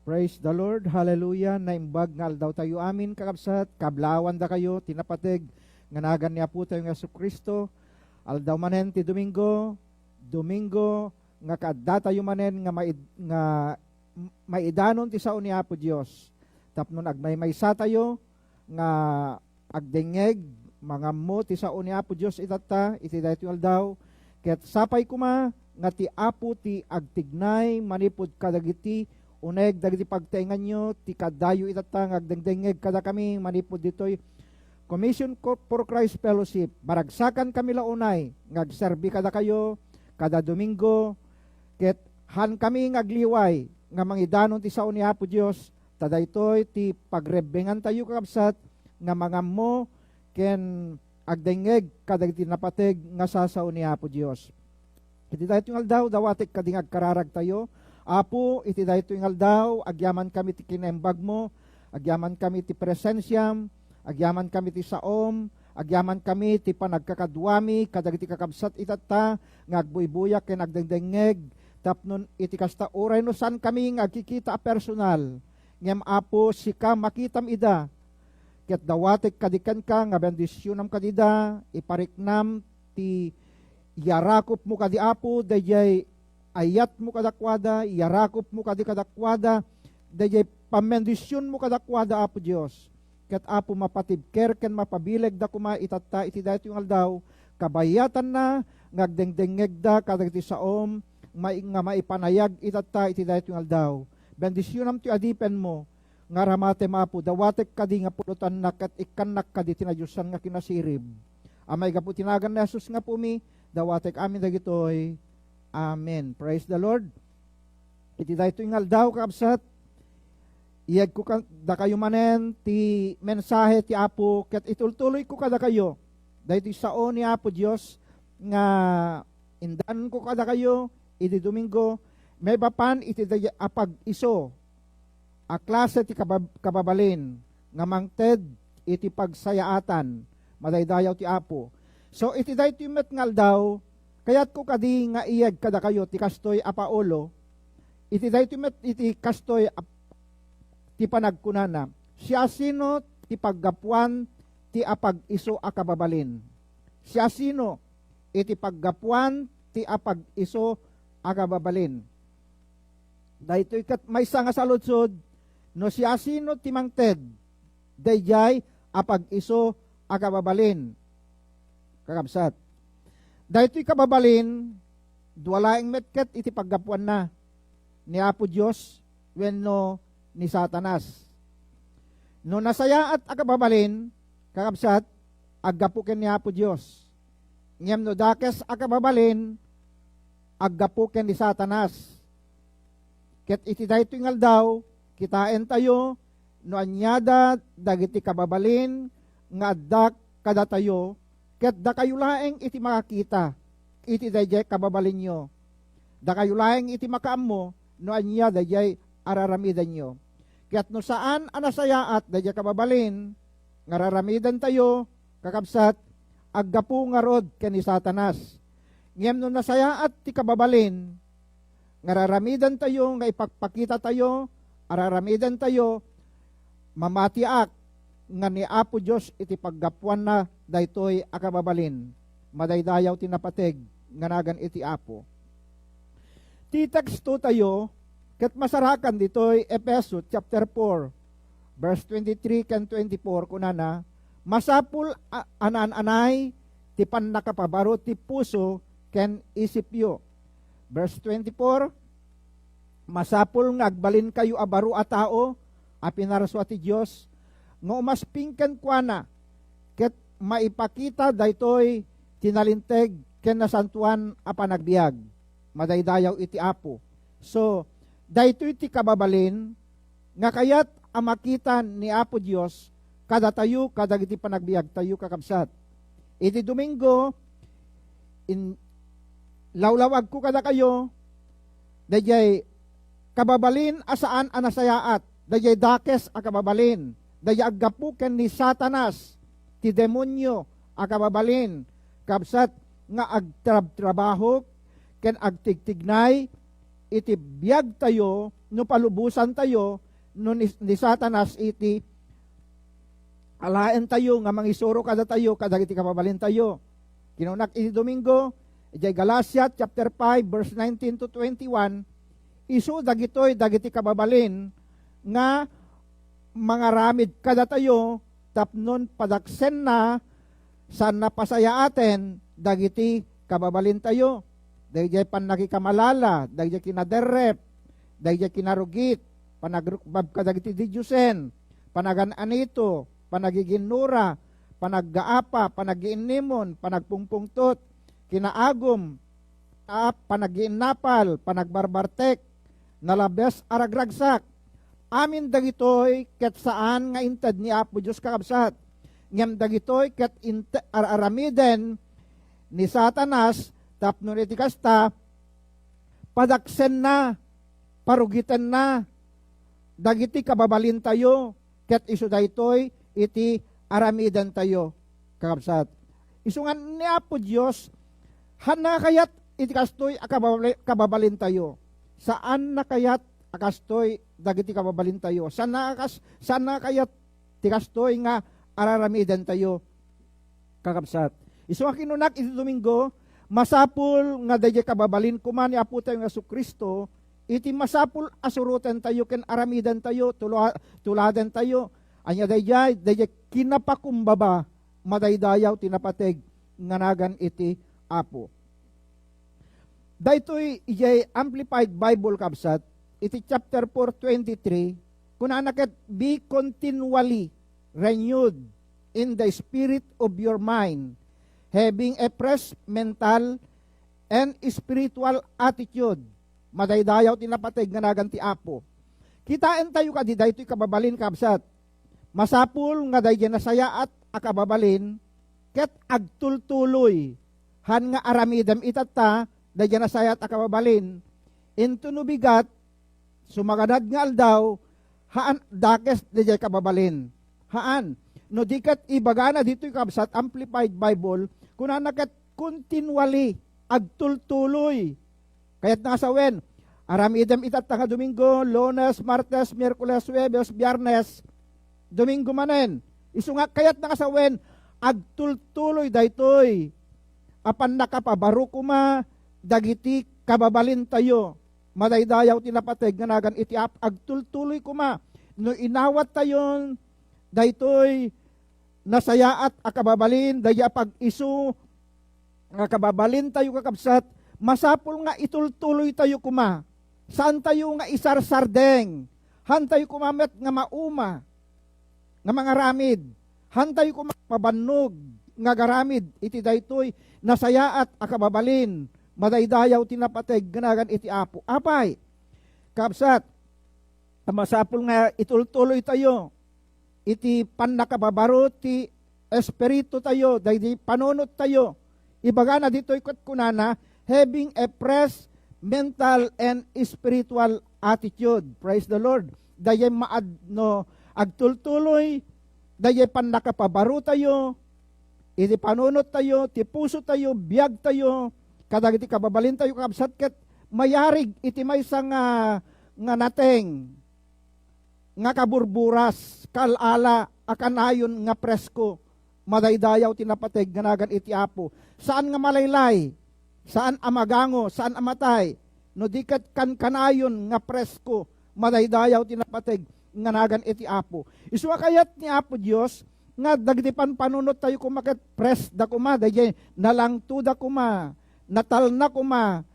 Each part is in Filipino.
Praise the Lord, hallelujah, naimbag nga aldaw tayo amin kakabsat, kablawan da kayo, tinapatig, nganagan niya po tayo ng Yesu Kristo, aldaw manen ti Domingo, nga kadda tayo manen nga, maidanon ti sao ni Apo Diyos, tapnon agmay-maysa tayo, nga agdengeg, mga mo ti sao ni Apo Diyos itata, iti dayto aldaw, ket sapay kuma, nga ti Apo ti agtignay, manipod kadagiti, uneg dagiti pagtaingan nyo, ti kadayo itatang agdengdengeg kada kami manipod ditoy Commission for Christ Fellowship. Maragsakan kami launay, ngagserbi kada kayo, kada Domingo, ket han kami ngagliway, nga mangidanon ti sao ni Apo Dios, tadaytoy ti pagrebengan tayo kakabsat, nga mga mo, ken agdengeg kadagiti napateg nga sasao ni Apo Dios. Iti daytoy aldaw, dawatek kading agkararag tayo, Apo, iti daytoy aldaw, agyaman kami ti kinembag mo, agyaman kami ti presensyam, agyaman kami ti saom, agyaman kami ti panagkakadwami, kadagiti kakabsat itata, ngagbuybuyak ken agdengdengeg, tapnon iti kasta uray no san kami ngagkikita a personal, ngem Apo, sika makitam ida, ket dawatek kadikan ka, nga bendisyonam kadida, ipariknam ti yarakop mo kadi Apo, dayjay ayat mo kadakwada, yarakop mo kadakwada, dayjay pamendisyon mo kadakwada Apo Dios. Ket Apo mapatibker ken mapabileg da kuma itata iti daytoy aldaw, kabayatan na ngagdengdengeg da kadagiti saom, nga maipanayag itata iti daytoy aldaw. Bendisyonam ti adipen mo, nga ramate Apo, dawatek kadi nga pulutan na ket ikkanak kadi tinadyosan nga kinasirib. Amay gapu tinagan na Jesus nga pumi, dawatek amin dagitoy. Amen. Praise the Lord. Iti daytoy nga aldaw kakabsat, iyag ko da kayo manen ti mensahe ti Apo, ket itultuloy ko kada kayo. Daytoy sao ni Apo Dios nga indan ko kada kayo iti Domingo, may bapan iti apag iso a klase ti kababalin nga mangted iti pagsayaatan, madaydayaw ti Apo. So iti daytoy met nga aldaw, kayat ko kadi nga iyag kada kayo ti kastoy a Paulo, iti daytoy met iti kastoy ti panagkunana, siya sino ti paggapuan ti apag iso a kababalin. Siya sino iti paggapuan ti apag iso a kababalin. Daytoy ket maysa nga saludsod, no siya sino ti mangted, dayjay apag iso a kababalin. Kakabsat. Dahito'y kababalin, duwalaing metket iti paggapuan na ni Apo Diyos wenno ni Satanas. No nasayaat a kababalin, kakabsat, aggapuken ni Apo Diyos. Ngem no dakes a kababalin, aggapuken ni Satanas. Ket iti daytoy ngaldaw, kitaen tayo, no anyada dagiti kababalin, nga addak kada tayo, ket da kayo laeng iti makakita, iti dayjay kababalin nyo. Da kayo laeng iti makaammo, no anya dayjay araramidan nyo. Ket no saan anasayaat dayjay kababalin, nga raramidan tayo, kakabsat, aggapu nga rod ken ni Satanas. Ngem no nasayaat ti kababalin, nga raramidan tayo, nga ipagpakita tayo, araramidan tayo, mamatiak, nga ni Apo Diyos iti paggapuan na daytoy a kababalin, madaydayaw tinapateg nga nagan iti Apo. Ti teksto tayo, ket masarakan ditoy Efeso chapter 4, verse 23 ken 24 kunana, masapul anan-anay ti pannakapabaro ti puso ken isipyo. Verse 24, masapul nga agbalin kayo a baro a tao, a pinaraswa ti Dios, nga umaspingken kuana, ket maipakita daytoy tinalinteg ken nasantuan a panagbiag, madaydayaw iti Apo. So daytoy ti kababalin nga kayat a makita ni Apo Dios kada tayo kadagiti panagbiag tayo kakabsat. Iti Domingo lawlawag ko kada kayo, dayjay kababalin asaan anasayaat, dayjay dakes a kababalin, dayjay aggapuken ni Satanas, ti demonyo a kababalin, kabsat nga agtrabaho ken agtigtignay iti biyag tayo, no palubusan tayo, no ni Satanas iti alaen tayo, nga mangisuro kada tayo, kadagiti kapabalin tayo. Kinunak iti Domingo, iti Galatia chapter 5, verse 19 to 21, isu dagitoy dagiti kababalin, nga mga ramid kada tayo, tapnon padaksen na, saan napasaya atin, dagiti kababalin tayo. Dagiti pan nakikamalala, dagiti kinaderrep, dagiti kinarugit, panagrukbab ka dagiti didyusen, panagananito, panagiginura, panaggaapa, panagiinimon, panagpungpungtot, kinaagom, panagiinapal, panagbarbartek, nalabes aragragsak. Amin dagitoy ket saan nga inted ni Apo Diyos kakabsat. Ngem dagitoy ket aramiden ni Satanas, tapno iti kasta, padaksen na, parugitan na, dagiti kababalin tayo, ket isu daytoy iti aramidan tayo, kakabsat. Isungan ni Apo Diyos, hana kayat iti kastoy kababalin tayo. Saan na kayat akastoy dagiti kababalin tayo? Saan na kayat ti kastoy nga araramidan tayo, kakabsat. Isungan kinunak iti Domingo, masapul nga dayjay kababalin kuman ni Apo tayo nga Jesucristo, iti masapul asurutan tayo ken aramidan tayo, tuladen tayo. Anya dayjay kinapakumbaba, madaydayaw tinapateg nganagan iti Apo. Daytoy ijay Amplified Bible kabsat, iti chapter 4:23, kunanaket be continually renewed in the spirit of your mind, having a fresh mental and spiritual attitude. Madaydayaw tinapateg nga nagan ti Apo. Kitaan tayo kadi daytoy kababalin kabsat. Masapul nga dayjay nasaya at akababalin, ket agtultuloy, han nga aramidem itata, dayjay nasaya at akababalin, into nubigat, sumaganad nga aldaw, haan dakes dayjay kababalin. Haan, no dikat ibagana dito'y kabsat, Amplified Bible, kunanakat continually, agtultuloy. Kaya't nasawen, aramidem itat nga Domingo, Lunes, Martes, Miyerkules, Huwebes, Biyernes, Domingo manen. Isu nga kaya't nakasawen, agtultuloy daytoy. Apan nakapabaro kuma, dagiti kababalin tayo. Madaydayaw tinapateg nga nagan iti agtultuloy kuma. No inawat tayon, daytoy nasayaat akababalin, daya pag isu, nga kababalin tayo kakabsat, masapul nga itultuloy tayo kuma. Saan tayo nga isarsardeng? Han tayo kumamet nga mauma, nga mga ramid. Han tayo kumapabannog, nga garamid. Iti daytoy nasayaat akababalin, madaydayaw tinapateg ganagan iti Apo. Apay, kabsat, masapul nga itultuloy tayo, iti panakababaro ti espiritu tayo, dahil panunot tayo. Ibaga na dito'y kunana, having a fresh mental and spiritual attitude. Praise the Lord. Dahil agtultuloy, dahil panakapabaro tayo, iti panunot tayo, ti puso tayo, biyag tayo, kadagiti kababalin tayo, kabsat ket mayarig iti maysa nga nateng, nga kaburburas, kalala, akanayon nga presko, madaydayaw tinapateg ganagan iti Apo. Saan nga malaylay? Saan amagango? Saan amatay? No dikat kanayon nga presko, madaydayaw tinapateg nganagan iti Apo. Iswa kayat ni Apo Dios nga dagiti panunot tayo kumaket pres da kuma, dayjay nalangtu da kuma, natalna kuma,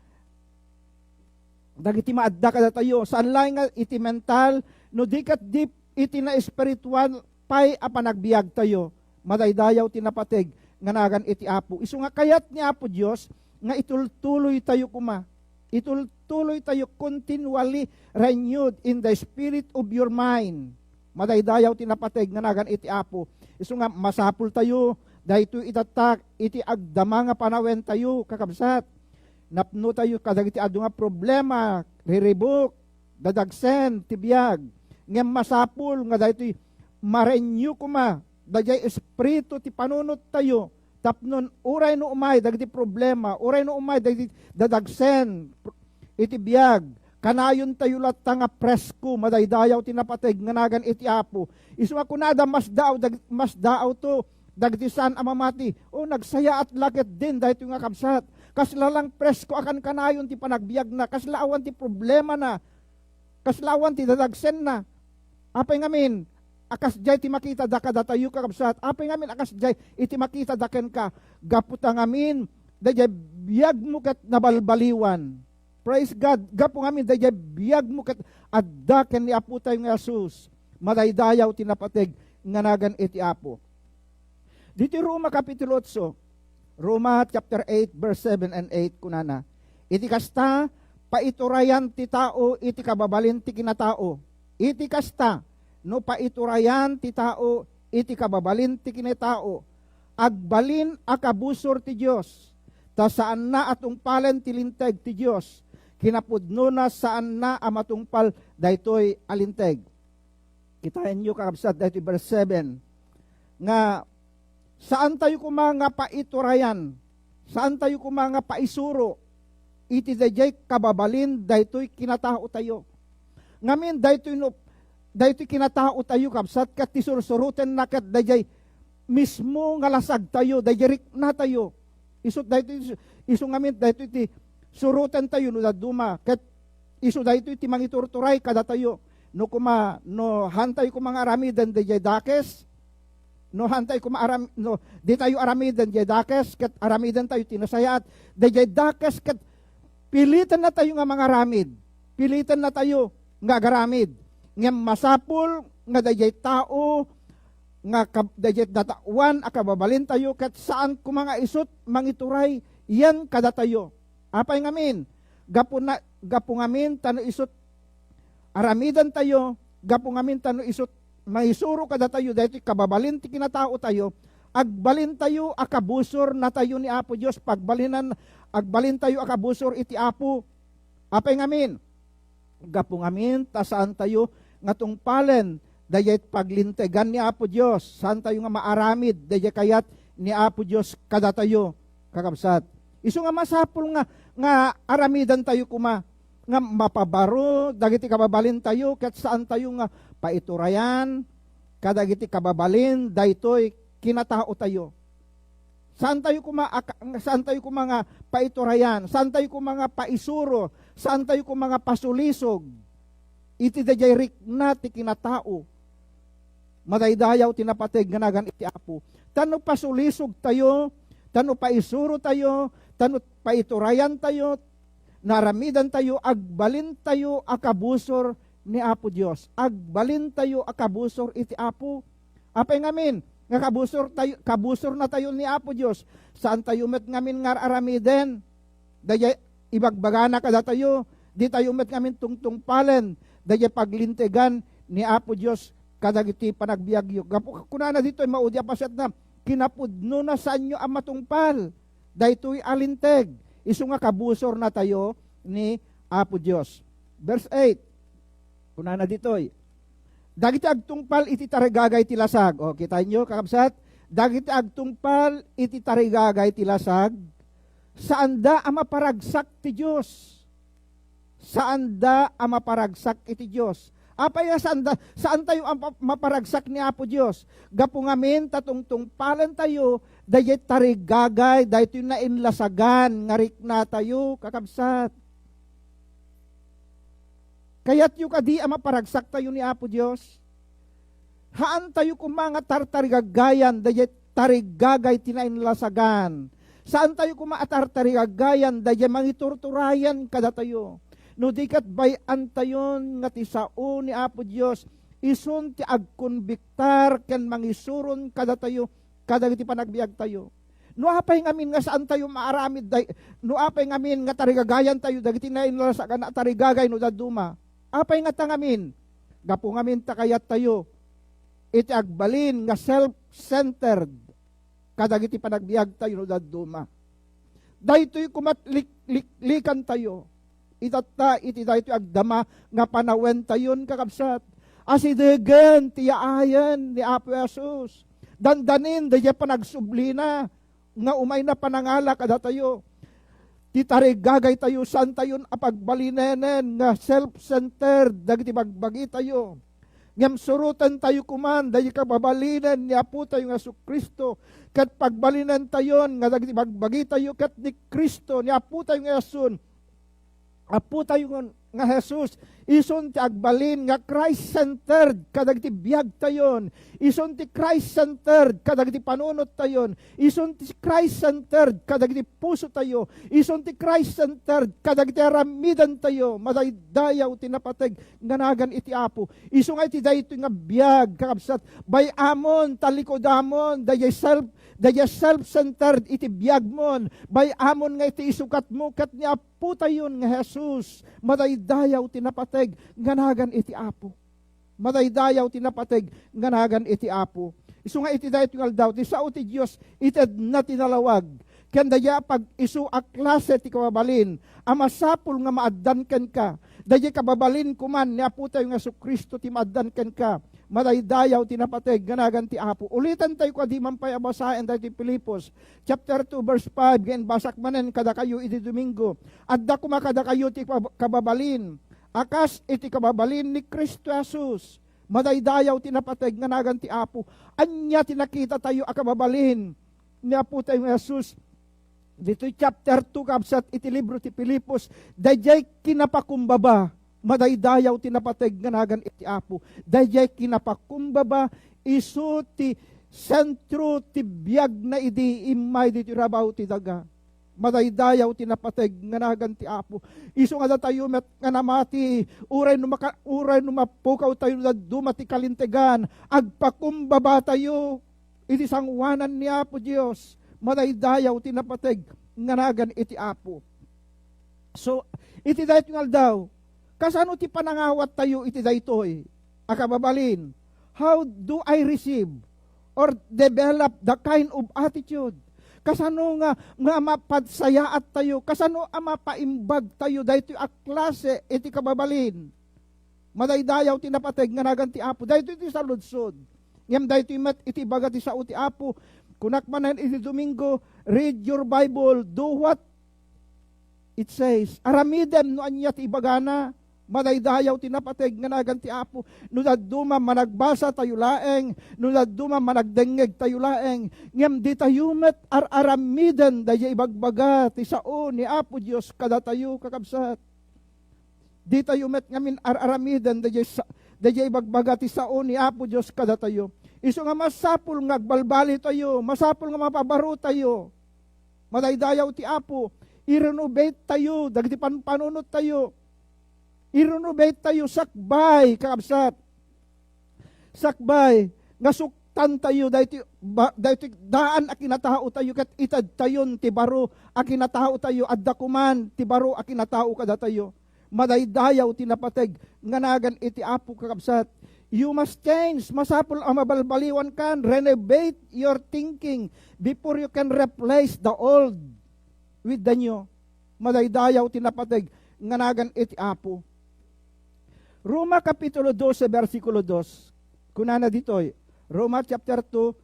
dagiti maadda kada tayo. Saan lang nga iti mental, no dikat deep iti na spiritual pay apanagbiag tayo, madaydayaw tinapateg nganagan iti Apo. Isu nga kayat ni Apo Dios nga itultuloy tayo kuma, itultuloy tayo continually renewed in the spirit of your mind. Madaydayaw tinapateg nganagan iti Apo. Isu nga masapul tayo, dahito itatak iti agdama nga panawen tayo, kakabsat. Napno tayo kadagiti adu nga problema, riribuk, dadagsen, tibiyag. Ngem masapul nga dahito ma-renew kuma, dayjay espiritu ti panunot tayo, tapnon uray no umay dagiti problema, uray no umay dagiti dadagsen, iti biyag, kanayon tayo lata nga presko, madaydayaw tinapateg, nga nagan iti Apo. Isu nga kunada mas daaw to, dagdisan amamati, o nagsaya at lakit din, dahil ito nga kabsat. Kaslalang presko akan kanayon ti panagbiag na, kaslaawan ti problema na, kaslaawan ti dadagsen na. Apay ngamin, akas jay ti makita da kadatayo ka kabsat. Apay ngamin, akas jay iti makita daken ka, gaputa ngamin, dayay biyag mo kat nabalbaliwan. Praise God. Gapo ngamin, dayay biyag mo kat adda ken ni Apo tayo nga Jesus. Madaydayaw tinapateg nga nagan iti Apo. Dito Roma Kapitulo 8, Roma chapter 8 verse 7 and 8 kunana. Iti kasta, paiturayan ti tao, iti kababalin ti kinatao. Iti kasta, no paiturayan ti tao, iti kababalin ti kinatao. Agbalin akabusor ti Diyos. Ta saan na atong palen ti linteg ti Diyos. Kinapudno na saan na amatungpal daytoy alinteg. Kitain nyo kakabsat daytoy verse 7. Nga saan tayo kumanga paiturayan? Saan tayo kumanga paisuro? Iti dayjay kababalin daytoy kinatao tayo. Ngamin daytoy kinatao tayo kabsat kat tisursuruten na kat dayjay mismo nga lasag tayo, dayjay rik na tayo. Isut daytoy isu ngamin daytoy ti surutan tayo no daduma ket isu daytoy ti mangiturturay kada tayo no hantay ko mga aramiden dayjay dakes no hantay ko no di tayo aramiden dayjay dakes ket aramiden tayo tinasayat dayjay dakes ket pilitan na tayo nga mga aramid, pilitan na tayo nga agaramid nga masapul nga dayjay tao nga dayjay datawan akababalin tayo ket saan ko mga isut mangituray yan kada tayo. Apay ngamin, gapo ngamin tano isut aramidan tayo, gapo ngamin tano isut maisuro kada tayo dahil kababalin ti kinatao tayo, agbalin tayo akabusor na tayo ni Apo Dios, agbalin tayo akabusor iti Apo. Apay ngamin, gapo ngamin tasaan tayo nga tungpalen dayay paglintegan ni Apo Dios, saan tayo nga maaramid dayay kayat ni Apo Dios kada tayo kakabsat. Isu nga masapul nga aramidan tayo kuma nga mapabaro dagiti kababalin tayo ket saan tayo nga paiturayan kadagiti kababalin daytoy kinatao tayo. Saan tayo kuma nga paiturayan, saan tayo kuma nga paisuro, saan tayo kuma nga pasulisog. Iti dayjay rikna ti kinatao. Madaydayaw tinapateg nga nagan iti Apo. Tano pasulisog tayo, tano paisuro tayo, tano paiturayan tayo, naramidan tayo, agbalin tayo akabusor ni Apo Dios. Agbalin tayo akabusor iti Apo. Apay ngamin, nga kabusor na tayo ni Apo Dios. Saan tayo met ngamin nga aramiden? Dayay ibagbagana kada tayo, di tayo met ngamin tungtungpalen, dayay paglintegan ni Apo Dios kadagiti panagbiagyo. Kunana dito ay maudya paset na kinapudno na sa inyo ang matungpal. Daytoy alinteg. Isu nga kabusor na tayo ni Apo Dios. Verse 8. Kunana ditoy. Dagiti agtungpal iti tarigagay ti lasag. O kita nyo kakabsat. Dagiti agtungpal iti tarigagay ti lasag. Saan da ang maparagsak ti Dios? Saan da ang maparagsak iti Dios? Apay saan tayo ang maparagsak ni Apo Dios? Gapo ngamin tatungtungpalan tayo dayay tarigagay daytoy na inlasagan ngarik na tayo kakabsat. Kaya't yu kadi ang maparagsak tayo ni Apo Dios. Haan tayo kumanga tartarigagayan dayay tarigagay tinainlasagan. Saan tayo kumaatartarigagayan dayay mangiturturayan kada tayo. No dikat bayan tayon nga ti sao ni Apo Dios isun ti agkonbiktar ken mangisuron kada tayo kadagiti panagbiag tayo. No apay ngamin nga saan tayo maaramid no apay ngamin nga tarigagayan tayo dagiti nainlasagan na tarigagay no daduma. Apay nga tangamin gapo ngamin takayat tayo iti agbalin nga self-centered kadagiti panagbiag tayo no daduma. Daytoy kumatliklikan tayo. Itata iti daytoy agdama nga panawen tayon kakabsat. Asidegen tiyaayan ni Apo Jesus. Dandanin dayay panagsublina nga umay na panangala kada tayo. titarigagay tayo saan tayon apagbalinenen nga self-centered dagiti bagbagi tayo. Ngam surutan tayo kuman dagiti kababalinen ni Apo tayo nga Kristo ket pagbalinan tayon nga dagiti bagbagi tayo ket ni Kristo ni Apo tayo nga Asun. Apo tayo nga Jesus, ison ti agbalin nga Christ-centered kadagiti biag tayon. Ison ti Christ-centered kadagiti panunot tayon. Ison ti Christ-centered kadagiti puso tayo. Ison ti Christ-centered kadagiti aramidan tayo. Madaydayaw tinapateg nga nagan iti Apo. Iso nga iti dayto nga biag kakabsat. Bay amon talikodamon dayay self-centered iti biag mon. Bay amon nga iti isukat mo kat ni Apo tayon nga Jesus. Madaydayaw tinapateg nganagan iti Apo. Madaydayaw tinapateg nganagan iti Apo. Isu nga iti dayto nga aldaw ti sao ti Dios ited na tinalawag. Ken daya pag isu a klase ti kababalin, amasapul nga maaddan ken ka. Daya kababalin kuman ni Apo tayo nga Kristo ti maaddan ken ka. Madaydayaw tinapateg nganagan ti Apo. Ulitan tayo kadi man pay abasaen dayto Filipos chapter 2 verse 5 gen basak manen kada kayo iti Domingo. Adda kumakada kayo ti kababalin. Akas iti kababalin ni Kristo Jesus. Madaydayaw tinapateg nganagan ti Apo. Anya tinakita tayo a kababalin ni Apo tayo nga Jesus. Dito chapter 2 kabsat iti libro ti Filipos, dayjay kinapakumbaba, madaydayaw tinapateg nganagan iti Apo. Dayjay kinapakumbaba, isu ti sentro ti biag na idi imay dito rabaw ti daga. Madaydayaw tinapateg nganagan ti Apo. Isu nga tayo met nga namati, uray numapukaw tayo na dumati kalintegan, agpakumbaba tayo, iti sangwanan ni Apo Diyos. Madaydayaw tinapateg nganagan iti Apo. So, iti dayto nga daw, kasano ti panangawat tayo iti daytoy? Akababalin, how do I receive or develop the kind of attitude? Kasano nga mapadsayaat tayo? Kasano mapaimbag tayo daytoy a klase iti kababalin? Madaydayaw tinapateg nganagan ti Apo. Daytoy iti saludsod. Ngem daytoy met iti baga ti sao ti Apo. Kunak manen iti Domingo, read your Bible, do what it says. Aramidem no anya ti ibagana, madaydayaw tinapateg nganagan ti Apo. No dadduma managbasa tayo laeng, no dadduma managdengeg tayo laeng. Ngem di tayo met aramiden dayay ibagbaga ti sao ni Apo Dios kada tayo kakabsat. Di tayo met ngamin aramiden dayay ibagbaga ti sao ni Apo Dios kada tayo. Isu nga masapul nga agbalbali tayo, masapul nga mapabaro tayo. Madaydayaw ti Apo, i-renovate tayo, dagiti panunot tayo. I-renovate tayo, sakbay, kakabsat. Sakbay, nga suktan tayo, dahiti daan a kinatao tayo, kat itad tayon ti baro, a kinatao tayo, adda kuman, ti baro a kinatao kada tayo. Madaydayaw tinapateg, nganagan iti Apo kakabsat. You must change. Masapul ang mabalbaliwan kan. Renovate your thinking before you can replace the old with the new. Madaydayaw tinapateg nganagan iti Apo. Roma kapitulo 12 versikulo 2. Kunana ditoy. Roma chapter 12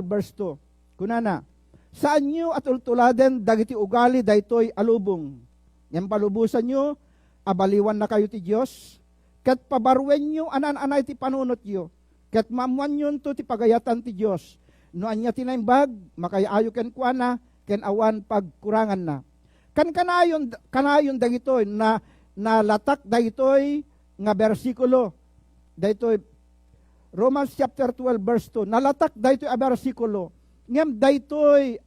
verse 2. Kunana. Saan nyo atultuladen dagiti ugali daytoy alubong. Ngem palubusan nyo abaliwan na kayo ti Dios. Ket pabarwen nyo anan-anay ti panunot yo. Ket maamuan nyo to ti pagayatan ti Dios. No anya tinaimbag, makayayo ken kuana, ken awan pagkurangan na. Kanayon dagitoy na nalatak dagitoy nga bersikulo. Daytoy Romans chapter 12 verse 2. Nalatak daytoy a bersikulo. Ngem daytoy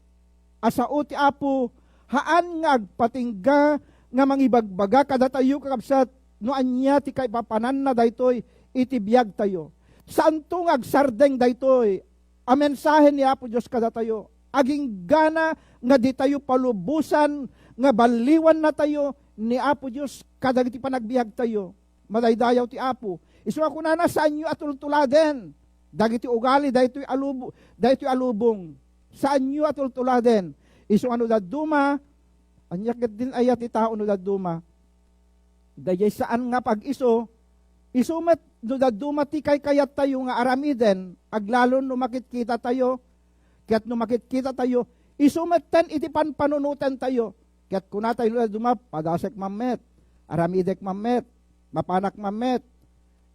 asao ti Apo haan nga agpatingga nga mangibagbaga kada tayo kakabsat. No anya ti kay papanan na daytoy iti biag tayo. Saan to nga agsardeng daytoy? A mensahe ni Apo Dios kada tayo. Aging gana nga di tayo palubusan nga baliwan na tayo ni Apo Dios kada iti panagbiag tayo. Madaydayaw ti Apo. Isu ako na saan nyo atultuladen? Dagiti ugali daytoy alubong. Saan nyo atultuladen? Isu ano daduma? Anyak din ayat ti tao no daduma. Dayay saan nga pag-iso, isumat no dadumati kay kayat tayo nga aramiden, aglalon no makikita tayo, kaya't no makikita tayo, Isumetten iti panpanunutan tayo. Ket kuna tayo nula duma, padasek mamet, aramidek mamet, mapanak mamet.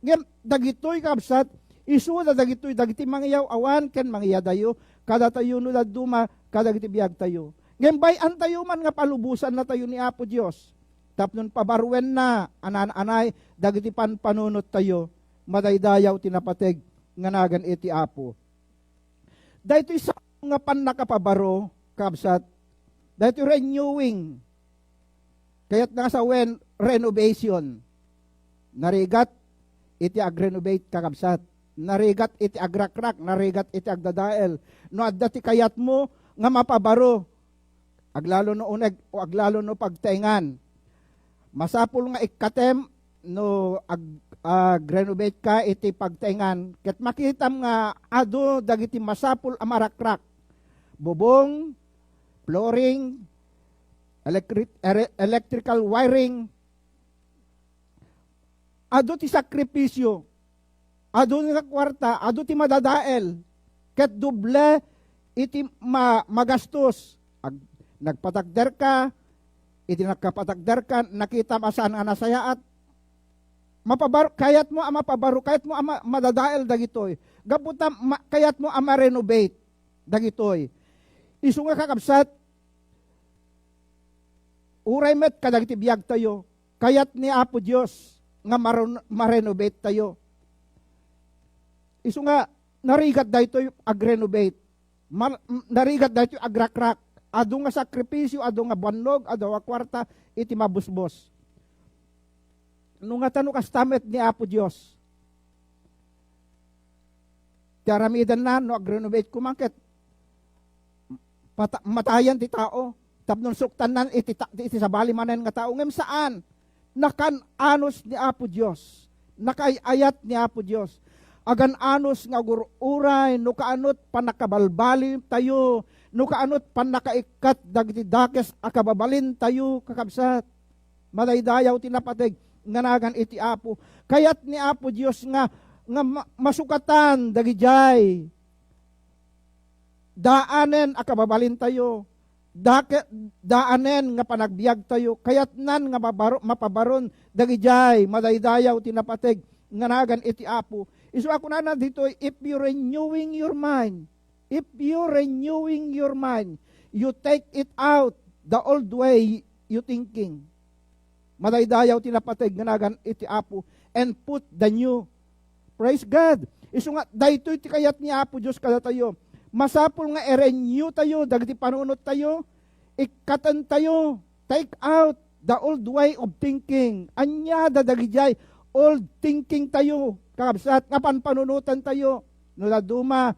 Ngem, dagitoy kabsat, isu da dagitoy, dagiti mangyaw awan, ken mangya dayo, kada tayo nula duma, kada giti biyag tayo. Ngem, bayan tayo man nga palubusan na tayo ni Apo Diyos. Tapnon pabarwen na, anan-anay, dagiti panpanunot tayo, madaydayaw tinapateg, nganagan iti Apo. Dahito isa nga pan nakapabaro, kabsat, dahito renewing, kaya't nasa renovation, narigat, iti agrenovate kakabsat, narigat iti agrakrak, narigat iti agdadael, no adda ti kayat mo, nga mapabaro, aglalo no uneg, o aglalo no pagtaingan, masapul nga ikatem, no agrenovate ka iti pagtaingan, ket makitam nga ado dagiti masapul amarakrak, bubong, flooring, electrical wiring, ado ti sakripisyo, ado ti kwarta, ado ti madadael, ket duble iti magastos, nagpatagder ka, iti nagkapatagder ka, nakita masan nga nasayaat, mapabaro, kayat mo ama pabaro, kayat mo ama madadael dagitoy, gaputa kayat mo ama renovate dagitoy. Isu nga kakabsat, uray met kadagiti biyag tayo, kayat ni Apo Diyos nga ma-renovate tayo. Isu nga, narigat daytoy ag-renovate, narigat daytoy agrakrak, ado nga sakripisyo, ado nga banlog, ado nga kwarta, iti mabusbos. Nung nga tanong kastamet ni Apo Diyos, tiaramidan na, no ag-renovate kumangket, matayan ti tao, tapnon suktan nan iti sabali manen nga tao, ngem saan? Nakan-anos ni Apo Diyos, nakayayat ni Apo Diyos, agan-anos nga gururay, no kaanot panakabalbali tayo, no kaanot panakaikat dagiti dakes akababalin tayo kakabsat, madaydayaw tinapateg, nganagan iti Apo, kayat ni Apo Diyos nga masukatan dagijay, daanen akababalin tayo, daanen nga panagbiag tayo, kayat nan nga mapabaron dagijay, madaydayaw tinapateg, nganagan iti Apo. Isu ako na dito, if you renewing your mind, you take it out, the old way you thinking. Madaydayaw tinapateg, nganagan iti Apo, and put the new. Praise God. Isu nga, dayto iti kayat ni Apo Diyos kada tayo, masapul nga i-renew tayo, dagiti panunot tayo, ikatan tayo, take out the old way of thinking. Anya dadagijay, old thinking tayo, kakabsat, nga panpanunutan tayo, nula duma,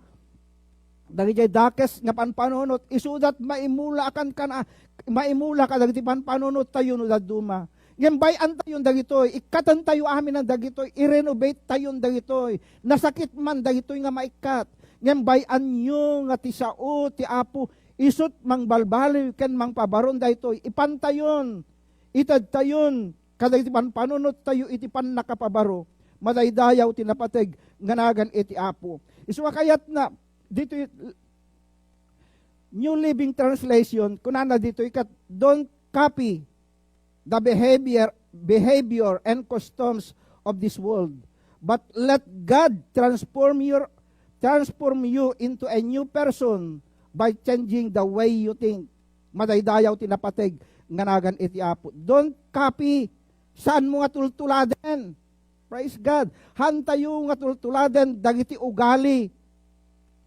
dagijay dakes, nga panpanunot, isudat maimula ka dagiti panpanunot tayo, nula duma. Ngembayan tayo dagitoy, ikatan tayo amin ng dagitoy, i-renovate tayo dagitoy, nasakit man dagitoy nga maikat, ngembayan nyo nga ti sao, ti Apo, isut mang balbali, ken mang pabaron daytoy, ipantayon, itad tayon, kadagiti panpanunot tayo, iti pan nakapabaro, madaydayaw tinapateg, nganagan iti Apo. Iswa kayat na, dito, New Living Translation, kunana dito, don't copy the behavior and customs of this world, but let God transform you into a new person by changing the way you think. Madaydayaw tinapateg, nganagan iti Apo. Don't copy, saan mo nga tultuladen? Praise God. Hantayo nga tultuladen, dagiti ugali,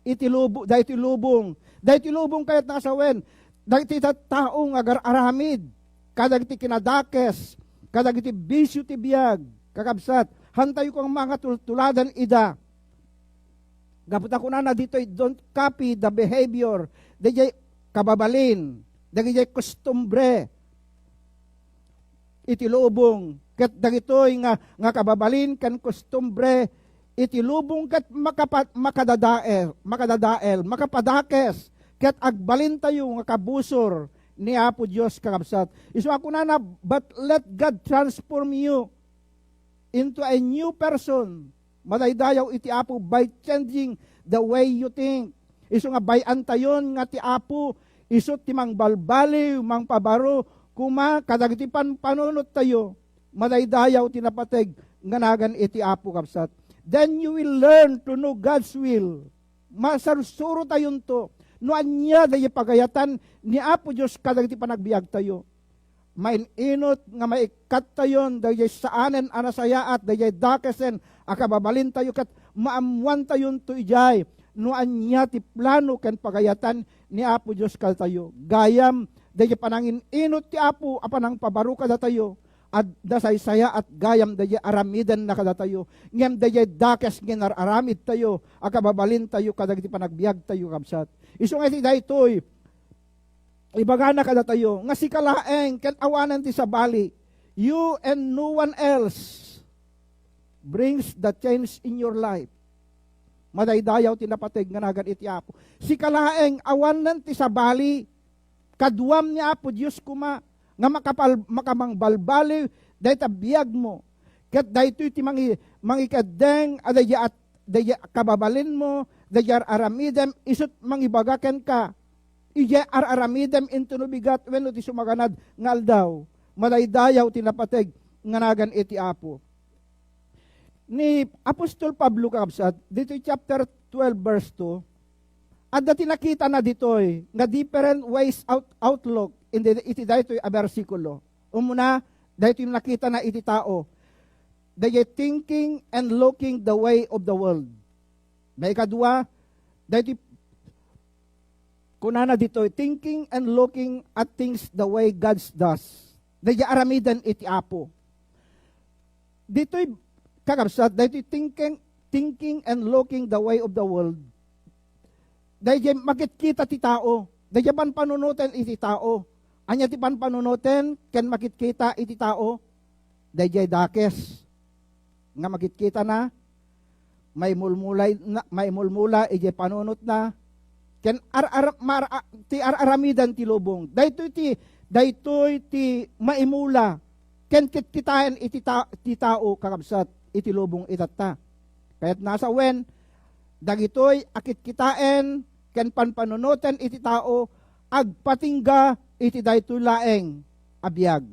iti lubong, dahiti lubong kayat nasawen, dagiti taong agar-aramid, kadagiti kinadakes, kadagiti bisyo ti biyag, kakabsat, hantayo kong mga tultuladen ida. Gapot ako na dito, don't copy the behavior, dagiti kababalin, dagiti kostumbre, iti lubong, ket dagitoy nga kababalin, kan kostumbre, iti lubong ket makadadael, makapadakes, ket agbalin tayo nga kabusor, ni Apo Diyos kakabsat. Isu ako na, but let God transform you into a new person. Madaydayaw iti Apo by changing the way you think. Isu nga bayan tayon nga ti Apo, isot ti mang balbaliw, mang pabaro, kuma kadagiti panunot tayo, madaydayaw tinapateg, nganagan iti Apo kapsat. Then you will learn to know God's will. Masarsuro tayon to. No anya dahi pagayatan ni Apo Diyos kadagiti panagbiag tayo. Maininot nga maikat tayon, dahi saanen anasayaat, dahi dakesen, akababalin tayo kat maamuan tayon to ijay. No anya ti plano ken pagayatan ni Apo Diyos tayo. Gayam, dahi panangin inot ti Apo, apanang pabaro kada tayo. At dasaysaya at gayam dahi aramidan na kada tayo. Ngem dahi dakes ngenar aramid tayo, akababalin tayo kadagiti panagbiag tayo kapsat. Isu nga ti daytoy, ibagana kada tayo, nga si kalaeng, ken awanan ti sabali, you and no one else brings the change in your life. Madaydayaw tinapateg nga nagan iti Apo. Si kalaeng, awanan ti sabali, kaduam ni Apo Diyos kuma, nga makamang balbali, dahi tabiyag mo. Kat daytoy ti mangikadeng, at dahi kababalin mo, dahi aramidem, isut mangibagaken ka, ije aramidem into nubigat, wenno ti sumaganad ngal daw, madaydayaw tinapateg, nganagan iti Apo. Ni Apostol Pablo kapsat, dito chapter 12 verse 2, at dati nakita na ditoy, nga different ways outlook, iti daytoy a bersikulo. Umuna, daytoy nakita na iti tao, they thinking and looking the way of the world. May kadua, daytoy kunana ditoy, thinking and looking at things the way God does. They aramidan iti Apo. Ditoy kakabsat, daytoy thinking and looking the way of the world. Daytoy makikita ti tao, daytoy panpanunutan iti tao. Anya ti panpanunutan, ken makikita iti tao, daytoy dakes. Nga makikita na, may mulmula, ije panunot na, ken ti aramidan ti lubong. Daytoy ti maimula, ken kitkitaan iti tao kakabsat, iti lubong itata. Kaya't nasa wen, dagitoy akitkitaan, ken panpanunutan iti tao, agpatingga iti daytoy laeng abiyag.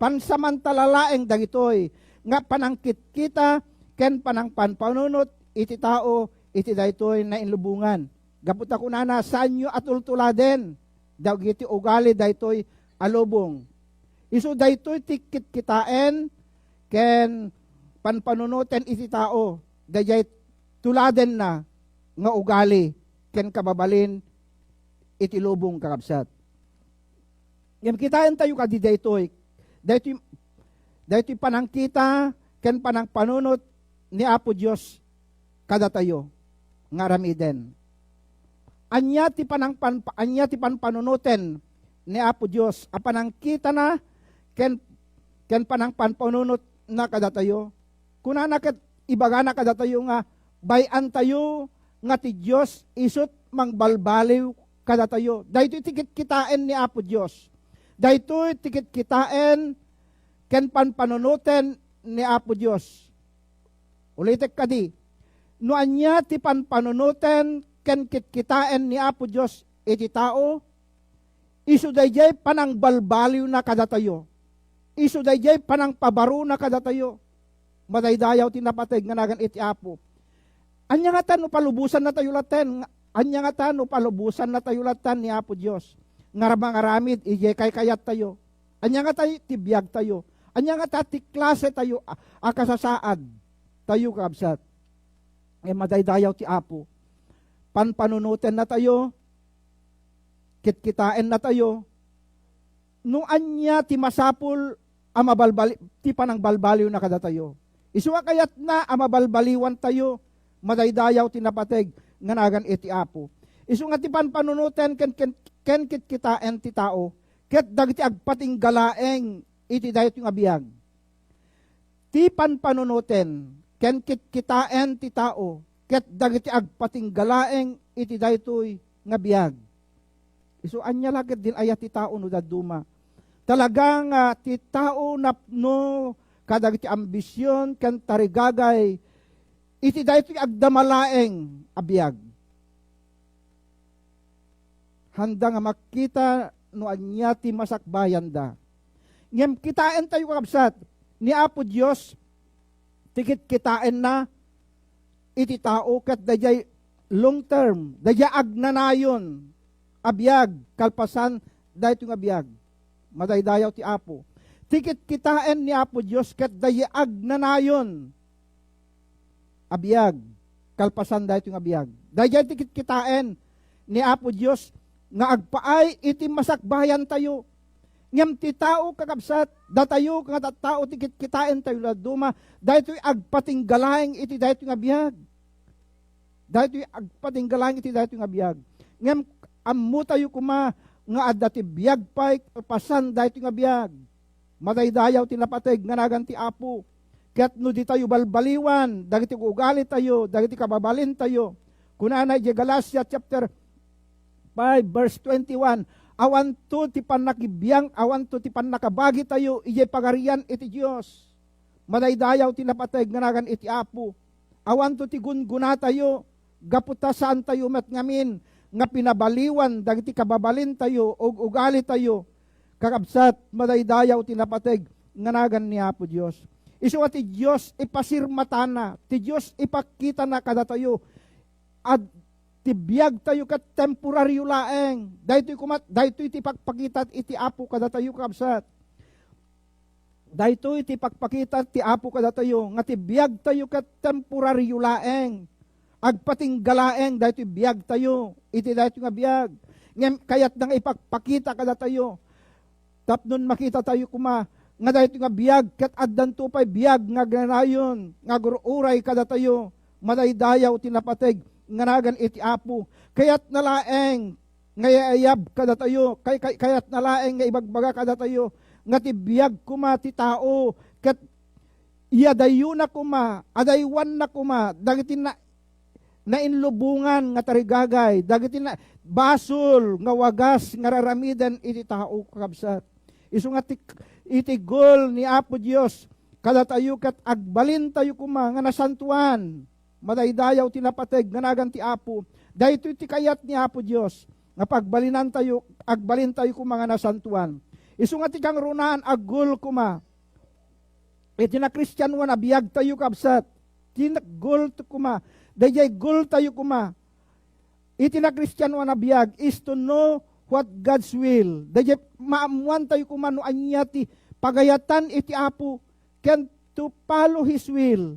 Pansamantala laeng dagitoy, nga panangkit kita, ken panang panpanunot iti tao, iti daytoy na inlubungan. Gaputa kunana, saan nyo atultuladen, dagiti ugali daytoy alubong. Isu daytoy tikit kitaen, ken panpanunuten iti tao, dayay tuladen na, nga ugali, ken kababalin, iti lubong kakabsat. Ngem kitaan tayo kadi daytoy, daytoy panangkita, ken panang panunot ni Apo Diyos kada tayo, nga ramiden. Anya ti panpanunuten ni Apo Diyos, apanang kita na, ken panang panpanunot na kada tayo. Kunana ket ibagana kada tayo nga, bayan tayo, nga ti Diyos, isut mangbalbaliw kada tayo. Daytoy tikit kitain ni Apo Diyos. Daytoy tikit kitain, ken panpanunuten ni Apo Diyos. Ulitek kadi, no anya ti panpanunuten, ken kitkitain ni Apo Diyos iti tao, isu dayjay panang balbaliw na kada tayo. Isu dayjay panang pabaro na kada tayo. Madaydayaw tinapateg nga nagan iti Apo. Anya nga tan no palubusan na tayo laten, anya nga tan no palubusan na tayo laten ni Apo Diyos. Ngaramid ije kay kayat tayo. Anya nga tayo tibiyag tayo. Anya nga ti klase tayo akasasaad tayo kabsat. Madaydayaw ti Apo. Panpanunutin na tayo, kitkitain na tayo, no anya ti masapul, ti panang balbaliw na kada tayo. Isuwa kayat na amabalbaliwan tayo, madaydayaw tinapateg, nganagan iti Apo. Isu nga ti panpanunutin, ken kitkitain ti tao, ket dagiti agpating galaeng, iti dayot yung abiyag. Ti panpanunutin, ken kitkitain ti tao, ket dagiti agpating galaeng iti daytoy nga biyag. Isu anya laget din ayat ti tao no daduma. Talagang ti tao napno kadagiti ambisyon ken tarigagay iti daytoy agdamalaeng abiyag. handa nga makita no anya ti masakbayan da. Ngem kitain tayo kakabsat, ni Apo Dios tikit kitain na iti tao ket dayay long term, dayay agnanayon, abiyag, kalpasan, dayto nga abiyag. Madaydayaw ti Apo. Tikit kitain ni Apo Dios ket dayay agnanayon, abiyag, kalpasan dayto nga abiyag. Dayay tikit kitain ni Apo Dios nga agpaay iti masakbayan tayo. Ngem ti tao kakabsat, datayo nga tao tikit kitain tayo laduma, daytoy agpatinggalaeng iti dayto nga biyag. Daytoy agpatinggalaeng iti dayto nga biyag. Ngem ammo tayo kuma nga adda ti biyag pay pasan dayto nga biyag. Madaydayaw ti napateg nga nagan ti Apo. Ket no di tayo balbaliwan, dagiti ugali tayo, dagiti kababalin tayo. Kunana di Galatia chapter 5 verse 21, awan to ti panakibiyang, awan to ti panakabagi tayo, ijay pagarian iti Diyos. Madaydayaw ti napateg nga nagan iti Apo. Awan to ti gunguna tayo, gaputa saan tayo met ngamin, nga pinabaliwan, dagiti kababalin tayo, o ugali tayo. Kakabsat, madaydayaw ti napateg nga nagan ni Apo Diyos. Isu ti Diyos ipasirmatana, ti Diyos ipakita na kada tayo, at tibiyag tayo kat temporaryo laeng. Daytoy ti pagpakitat iti Apo kada tayo kabsat. Daytoy ti pagpakitat ti Apo kada tayo nga tibiyag tayo kat temporaryo laeng. Agpatinggalaeng daytoy biyag tayo. Iti daytoy nga biyag. Ngem kayat nang ipagpakita kada tayo. Tapnon makita tayo kuma nga daytoy nga biyag kat addan to pay biyag nga ganayon nga gururay kada tayo. Madaydayaw tinapateg nganagan iti Apo, kayat nalaeng ngayayab kada tayo, kayat nalaeng nga ibagbaga kada tayo, nga tibiyag kuma ti tao, kat iyadayo na kuma, adaywan na kuma, dagiti na inlubungan nga tarigagay, dagiti na basol nga wagas nga raramidan iti tao kakabsat. Isu nga iti gol ni Apo Dios, kada tayo kat agbalin tayo kuma nga nasantuan, madaydayaw tinapateg nga nagan ti Apo. Daytoy ti kayat ni Apo Dios nga pagbalinan tayo, agbalin tayo kung mga nasantuan. Isu nga ti kang runaan aggul kuma. Iti na Kristiyan wan abiyag tayo kabsat. Tinagul kuma. Dayay gul tayo kuma. Iti na Kristiyan wan abiyag is to know what God's will. Dayay maamuan tayo kuma no anya ti pagayatan iti Apo can to follow His will.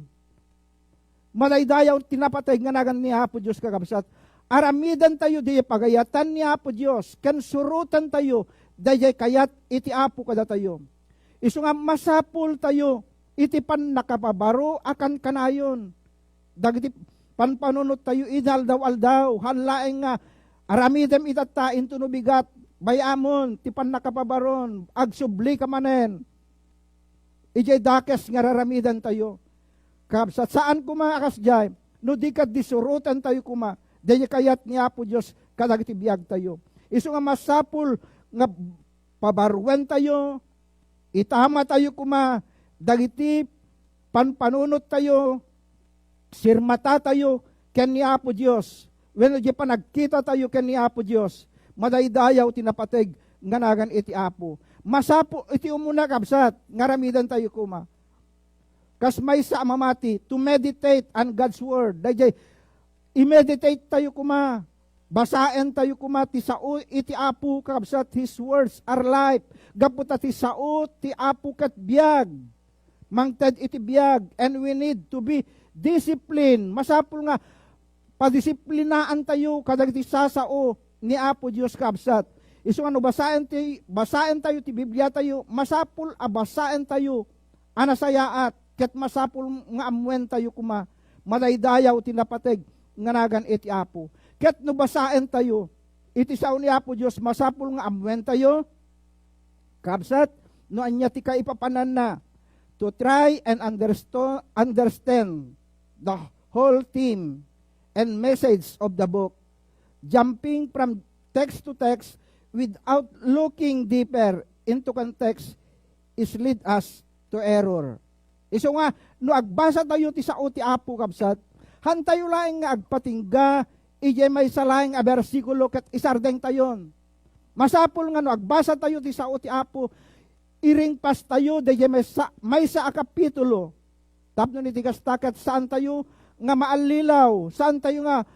Madaydayaw tinapatay nga nagan ni Apo Diyos kakabsat. Aramidan tayo di pagayatan ni Apo Diyos. Kansurutan tayo. Dayay kayat iti Apo kada tayo. Isu nga masapul tayo. Iti pan nakapabaro akan kanayon. Dagiti panpanunot tayo idal daw aldaw. Hanlaeng nga aramidem itatain tunubigat. Bayamon ti pan nakapabaron. Agsubli ka manen. Ijay dakes nga raramidan tayo. Kabsat saan kumakas jay, no di ka disurutan tayo kuma, dahil kayat ni Apo Diyos kadagiti biyag tayo. Isu nga masapul nga pabaruan tayo, itama tayo kuma, dagiti panpanunot tayo, sirmata tayo, ken ni Apo Diyos. When di pa nagkita tayo ken ni Apo Diyos, madaydayaw tinapateg nga nagan iti Apo. Masapo iti umuna kabsat, ngaramidan tayo kuma. Kas may sa mamati, to meditate on God's Word. Dayjay, i-meditate tayo kuma. Basaen tayo kuma, ti sao iti Apo kabsat, His words are life. Gaputa ti sao, ti Apo kat biyag. Mangted iti biyag. And we need to be disciplined. Masapul nga, padisiplinaan tayo, kadag ti sasao ni Apo Diyos kabsat. Isu ano, basaen tayo, ti Biblia tayo, masapul basaen tayo, anasayaat. Ket masapul nga amwen tayo kuma, madaydayaw tinapateg nga nagan iti Apo. Ket no basaen tayo, iti sao ni Apo Diyos, masapul nga amwen tayo, kabsat, no anya ti kaipapanan na, to try and understand the whole theme and message of the book, jumping from text to text without looking deeper into context is lead us to error. Iso nga, no agbasa tayo ti sao ti Apo kabsat, hantayo laeng nga agpatingga ije may salaing a bersikulo ket isardeng tayon. Masapul nga no agbasa tayo ti sao ti Apo, iring pas tayo ije may sa akapitulo. Tapno ni tigasta ket saan tayo nga maalilaw, saan tayo nga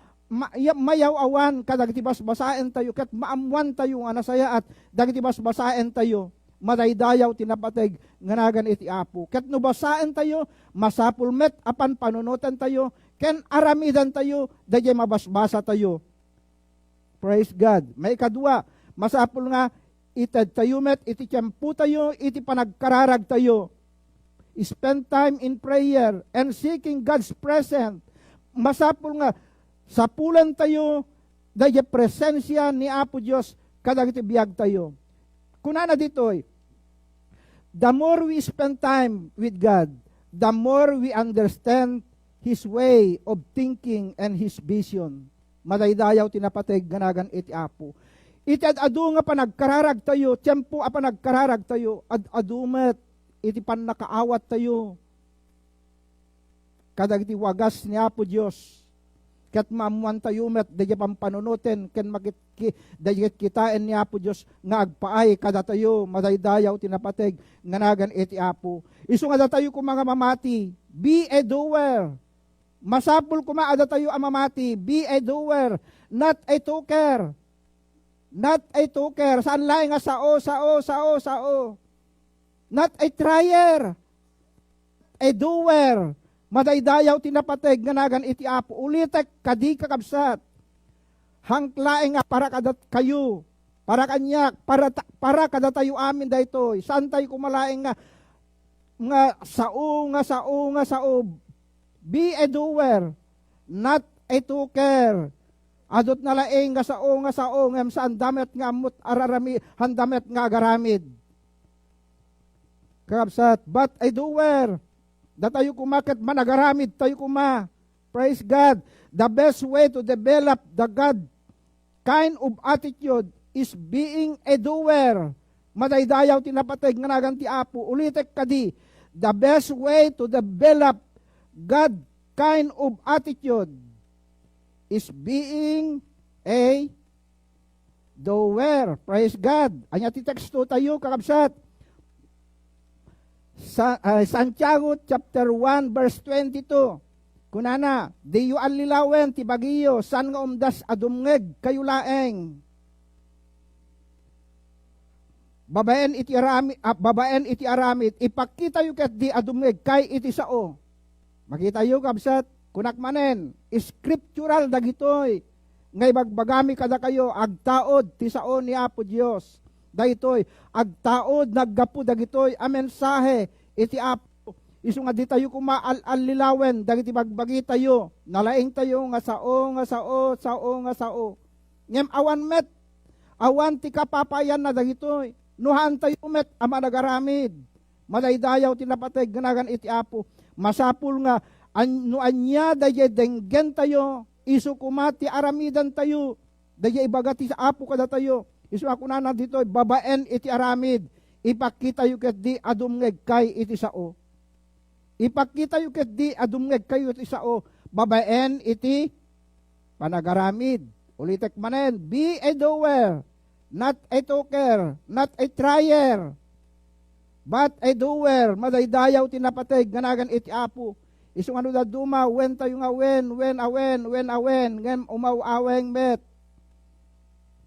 mayaw-awan kadagiti basbasaen tayo ket maamwan tayo nga nasaya at dagiti basbasaen tayo madaydayaw tinapateg nganagan iti Apo. Ket no basaen tayo masapul met apan panunutan tayo ken aramidan tayo dayjay mabasbasa tayo. Praise God. May kadua, masapul nga ited tayo met iti tiyempo tayo iti panagkararag tayo. Spend time in prayer and seeking God's presence. Masapul nga sapulan tayo dayjay presensya ni Apo Dios kadagiti biag tayo. Kunana ditoy, the more we spend time with God, the more we understand His way of thinking and His vision. Madaydayaw tinapateg ganagan iti Apo. Iti adu nga panagkararag tayo, tiyempo a panagkararag tayo, adumet iti panakaawat tayo. Kadagiti wagas ni Apo Dios. Ket maamuan tayo met dayjay pampanunutin ken dayjay kitain ni Apo Dios nga agpaay kada tayo madaydayaw tinapateg nganagan iti Apo. Isu nga tayo kung mga mamati, be a doer. Masapul kumaada tayo ang mamati, be a doer, not a talker. Not a talker. Saan laing nga sao. Not a trier. A doer. Madaydayaw tinapateg nganagan iti Apo. Ulitek kadi kakabsat. Hangklaeng nga para kadat kayo. Para kanyak. Para kada tayo amin daytoy. Saan tayo kumalaeng nga sao. Be a doer. Not a talker. Adot na laeng nga sao. Ngem saan damet nga amot ararami. Handamet nga agaramid. Kakabsat. But a doer. Da tayo kumakat managaramid tayo kuma. Praise God. The best way to develop the God kind of attitude is being a doer. Madaydayaw tinapateg nganagan ti Apo. Ulitek kadi. The best way to develop God kind of attitude is being a doer. Praise God. Anya ti teksto tayo kakabsat. Santiago chapter 1 verse 22. Kunana, di yu alilawen ti bagiyo san nga umdas adumngeg kayo laeng. Babaen iti aramid ipakita yu ket di adumngeg kay iti sao. Makita yu kabsat kunak manen scriptural dagitoy. Ngay bagbagami kada kayo agtaod ti sao ni Apo Dios. Daytoy agtaod naggapu dagitoy a mensahe iti Apo. Isu nga di tayo kumaalalilawen dagiti bagbagi tayo nalaing tayo nga sao. Ngem awan ti kapapayan na dagitoy nuhan tayo met ama nagaramid. Madaydayaw tinapateg ganagan iti Apo. Masapul nga no anya dayjay denggen tayo isu kumati aramidan tayo dayjay ibagati sa Apo kada tayo. Isu ako na dito, babaen iti aramid, ipakita yu ket di adumngeg kay iti sao. Ipakita yu ket di adumngeg kayo iti sao, babaen iti panagaramid. Ulitek manen, be a doer, not a talker, not a trier, but a doer. Madaydayaw tinapateg ganagan iti Apo. Isu nga da duma, wen tayo nga wen, ngem umaw-aweng met.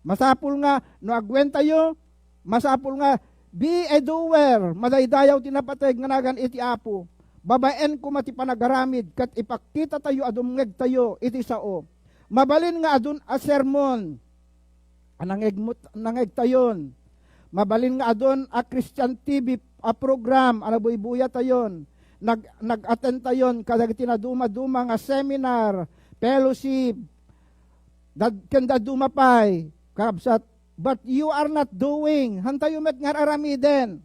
Masapul nga, no agwen tayo, masapul nga, be a doer, madaydayaw tinapateg nganagan iti Apo. Babaen ko mati panagaramid, kat ipakita tayo adumngeg tayo, iti sao. Mabalin nga adun a sermon, nangeg tayon. Mabalin nga adun a Christian TV a program, anabuy-buya tayon. Nag-attend tayon, kadag tinaduma-duma nga seminar, fellowship, kanda dumapay, kabsat, but you are not doing. Hantayumet ngar aramiden.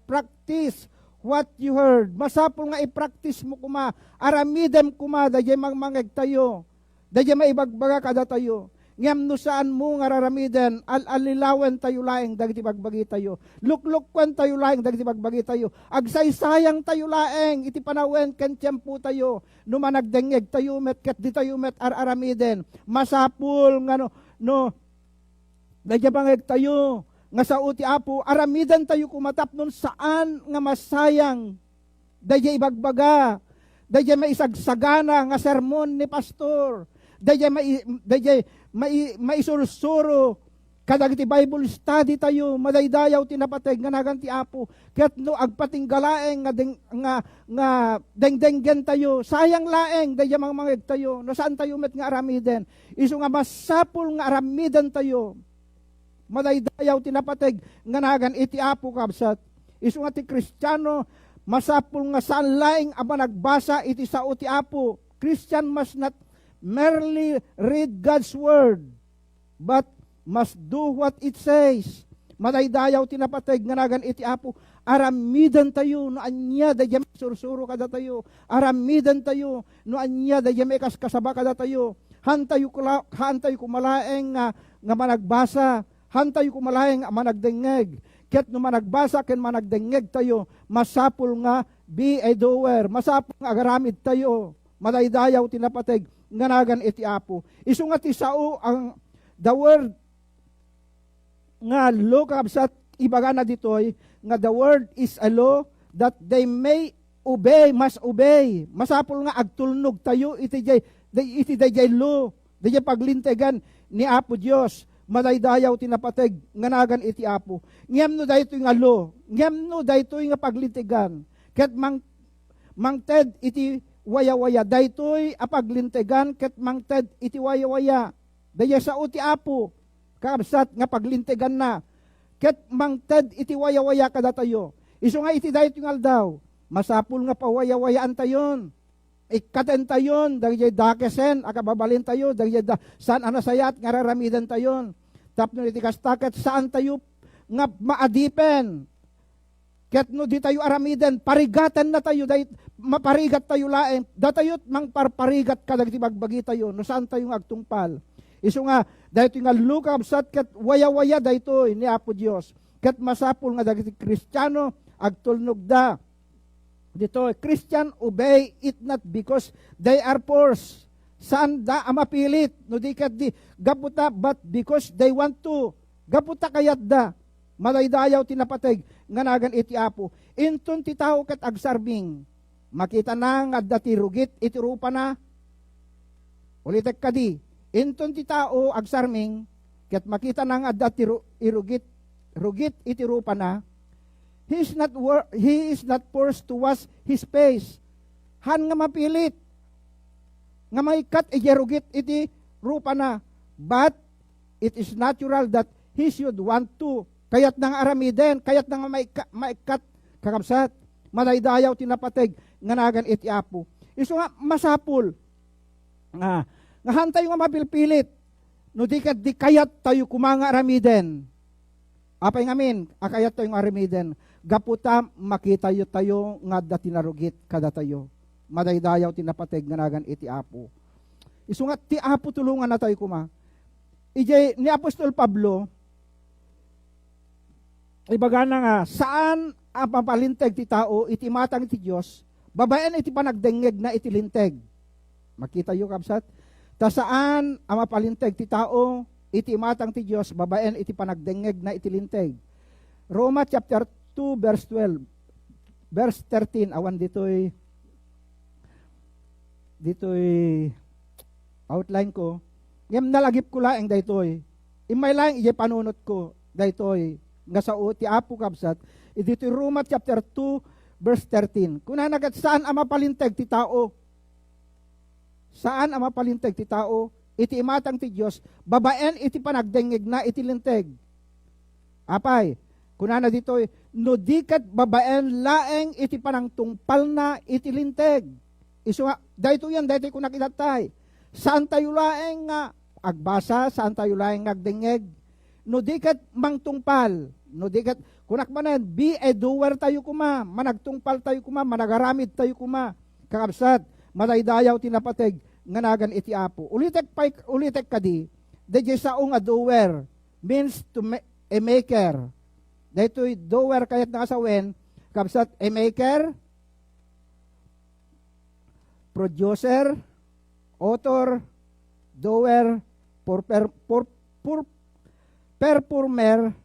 Practice what you heard. Masapul nga i-practice mo kuma. Aramidem kuma, dayjay mangmangeg tayo. Dayjay maibagbaga kada tayo. ngem no saan mo nga raramiden, alalilawen tayo laeng dagiti bagbagi tayo. Luklukwen tayo laeng dagiti bagbagi tayo. Agsaysayang tayo laeng iti panawen ken tiempo tayo. No managdengeg tayo met ket di tayo met araramiden. Masapul nga no nagyabangeg tayo nga sa uti Apo aramidan tayo kumatapnon saan nga masayang dayjay ibagbaga. Dayjay maisagsagana nga sermon ni pastor. Dayjay maisursuro kadagiti Bible study tayo madaydayaw tinapateg nga naganti Apo ket no agpatinggalaeng nga dengdenggen tayo sayang laeng dayjay mangmangeg tayo no saan tayo met nga aramiden isu nga masapul nga aramiden tayo madaydayaw tinapateg nga nagan iti Apo kabsat isu nga ti Kristiyano masapul nga saan laeng aba nagbasa iti sao ti Apo. Christian must not merely read God's word, but must do what it says. Madaydayaw tinapateg nga nagan iti Apo. Aramidan tayo no anya dayjay sursuro kada tayo. Aramidan tayo no anya dayjay may kaskasaba kada tayo. Hantay kumalaeng nga managbasa. Hantay kumalaeng managdengeg. Ket no managbasa ken managdengeg tayo, masapul nga be a doer, masapul nga agaramid tayo. Madaydayaw tinapateg nga nagan iti Apo. Isu nga ti sao ang the word nga law kabsat ibaga na ditoy nga the word is a law that they may obey, must obey. Masapul nga agtulnog tayo iti dayjay law, dayjay paglintegan ni Apo Dios. Madaydayaw tinapateg nga nagan iti Apo. Ngem no daytoy nga law, ngem no daytoy nga paglitigan. Ket mangted iti waya-waya daytoy apaglintegan ket mangted iti waya-waya. Dayjay sao ti Apo kabsat nga paglintegan na. Ket mangted iti waya-waya kada tayo. Isu nga iti daytoy nga aldaw, masapul nga pawaya-wayaan tayon. Ikaten tayon, dagjay dakesen, akababalin tayo, dagjay saan anasayat, nga raramidan tayon. Tapno iti kastaket, saan tayo nga maadipen. Ket no di tayo aramiden, parigatan na tayo, maparigat tayo laeng, datayot mang parparigat kadag ti bagbagi tayo, no saan tayo nga agtungpal. Isu nga, dahito nga lukab sat ket waya-waya daytoy ni Apo Dios. Ket masapul nga dagiti Kristiyano, agtulnog da. Dito, Christian obey it not because they are forced. Saan da amapilit? No di kat di gaputa but because they want to. Gaputa kayat da. Madaydayaw tinapateg nga nagan iti Apo. Inton ti tao ket agsarbing. Makita na nga dati rugit iti rupa na. Ulitek kadi. Inton ti tao agsarming ket makita na nga dati rugit iti rupa na. He is not forced to wash his face. Han nga mapilit. Nga may kat ijerugit iti rupa na. But it is natural that he should want to. Kayat nang aramiden, kayat nang may kat kakabsat. Madaydayaw tinapateg nga nagan iti Apo. Isu nga masapul. Nga hantay nga mapilpilit. No di kayat tayo kumanga aramiden. Apay ngamin, akayat tayo nga aramiden. Gaputa makita yu tayo nga dati narugit kada tayo. Madaydayaw tinapateg nga nagan iti Apo. Isu nga ti Apo tulungan na tayo kuma. Ije ni Apostol Pablo, ibaga na nga, saan ang papalinteg ti tao, iti matang ti Diyos, babaen iti panagdengeg na iti linteg. Makita yu kabsat? Ta saan ang mapalinteg ti tao, iti matang ti Diyos, babaen iti panagdengeg na iti linteg. Roma chapter 2 verse 12, verse 13, awan dito'y outline ko. Ngem nalagip ko laeng daytoy. Imay laeng ije panunot ko daytoy nga sa ti Apo kabsat. Dito'y Roma chapter 2 verse 13. Kuna nagat saan ang mapalinteg ti tao? Saan ang mapalinteg ti tao? Iti imatang ti Diyos, babaen iti panagdengeg na iti linteg. Apay, kuna na dito'y no dikat babaen laeng iti panangtungpal na iti linteg. Isu nga, dayto yan, dayto ko nakitatay. Saan tayo laeng nga agbasa, saan tayo laeng nagdengeg? No dikat mangtungpal, no dikat, kunakmanan, be a doer tayo kuma, managtungpal tayo kuma, managaramid tayo kuma. Kakabsat, madaydayaw tinapateg, nga nagan iti Apo. Ulitek kadi, Dayjay sao nga doer means a maker. Daytoy doer kayat nakasawen kabsat a maker, producer, author, doer, performer,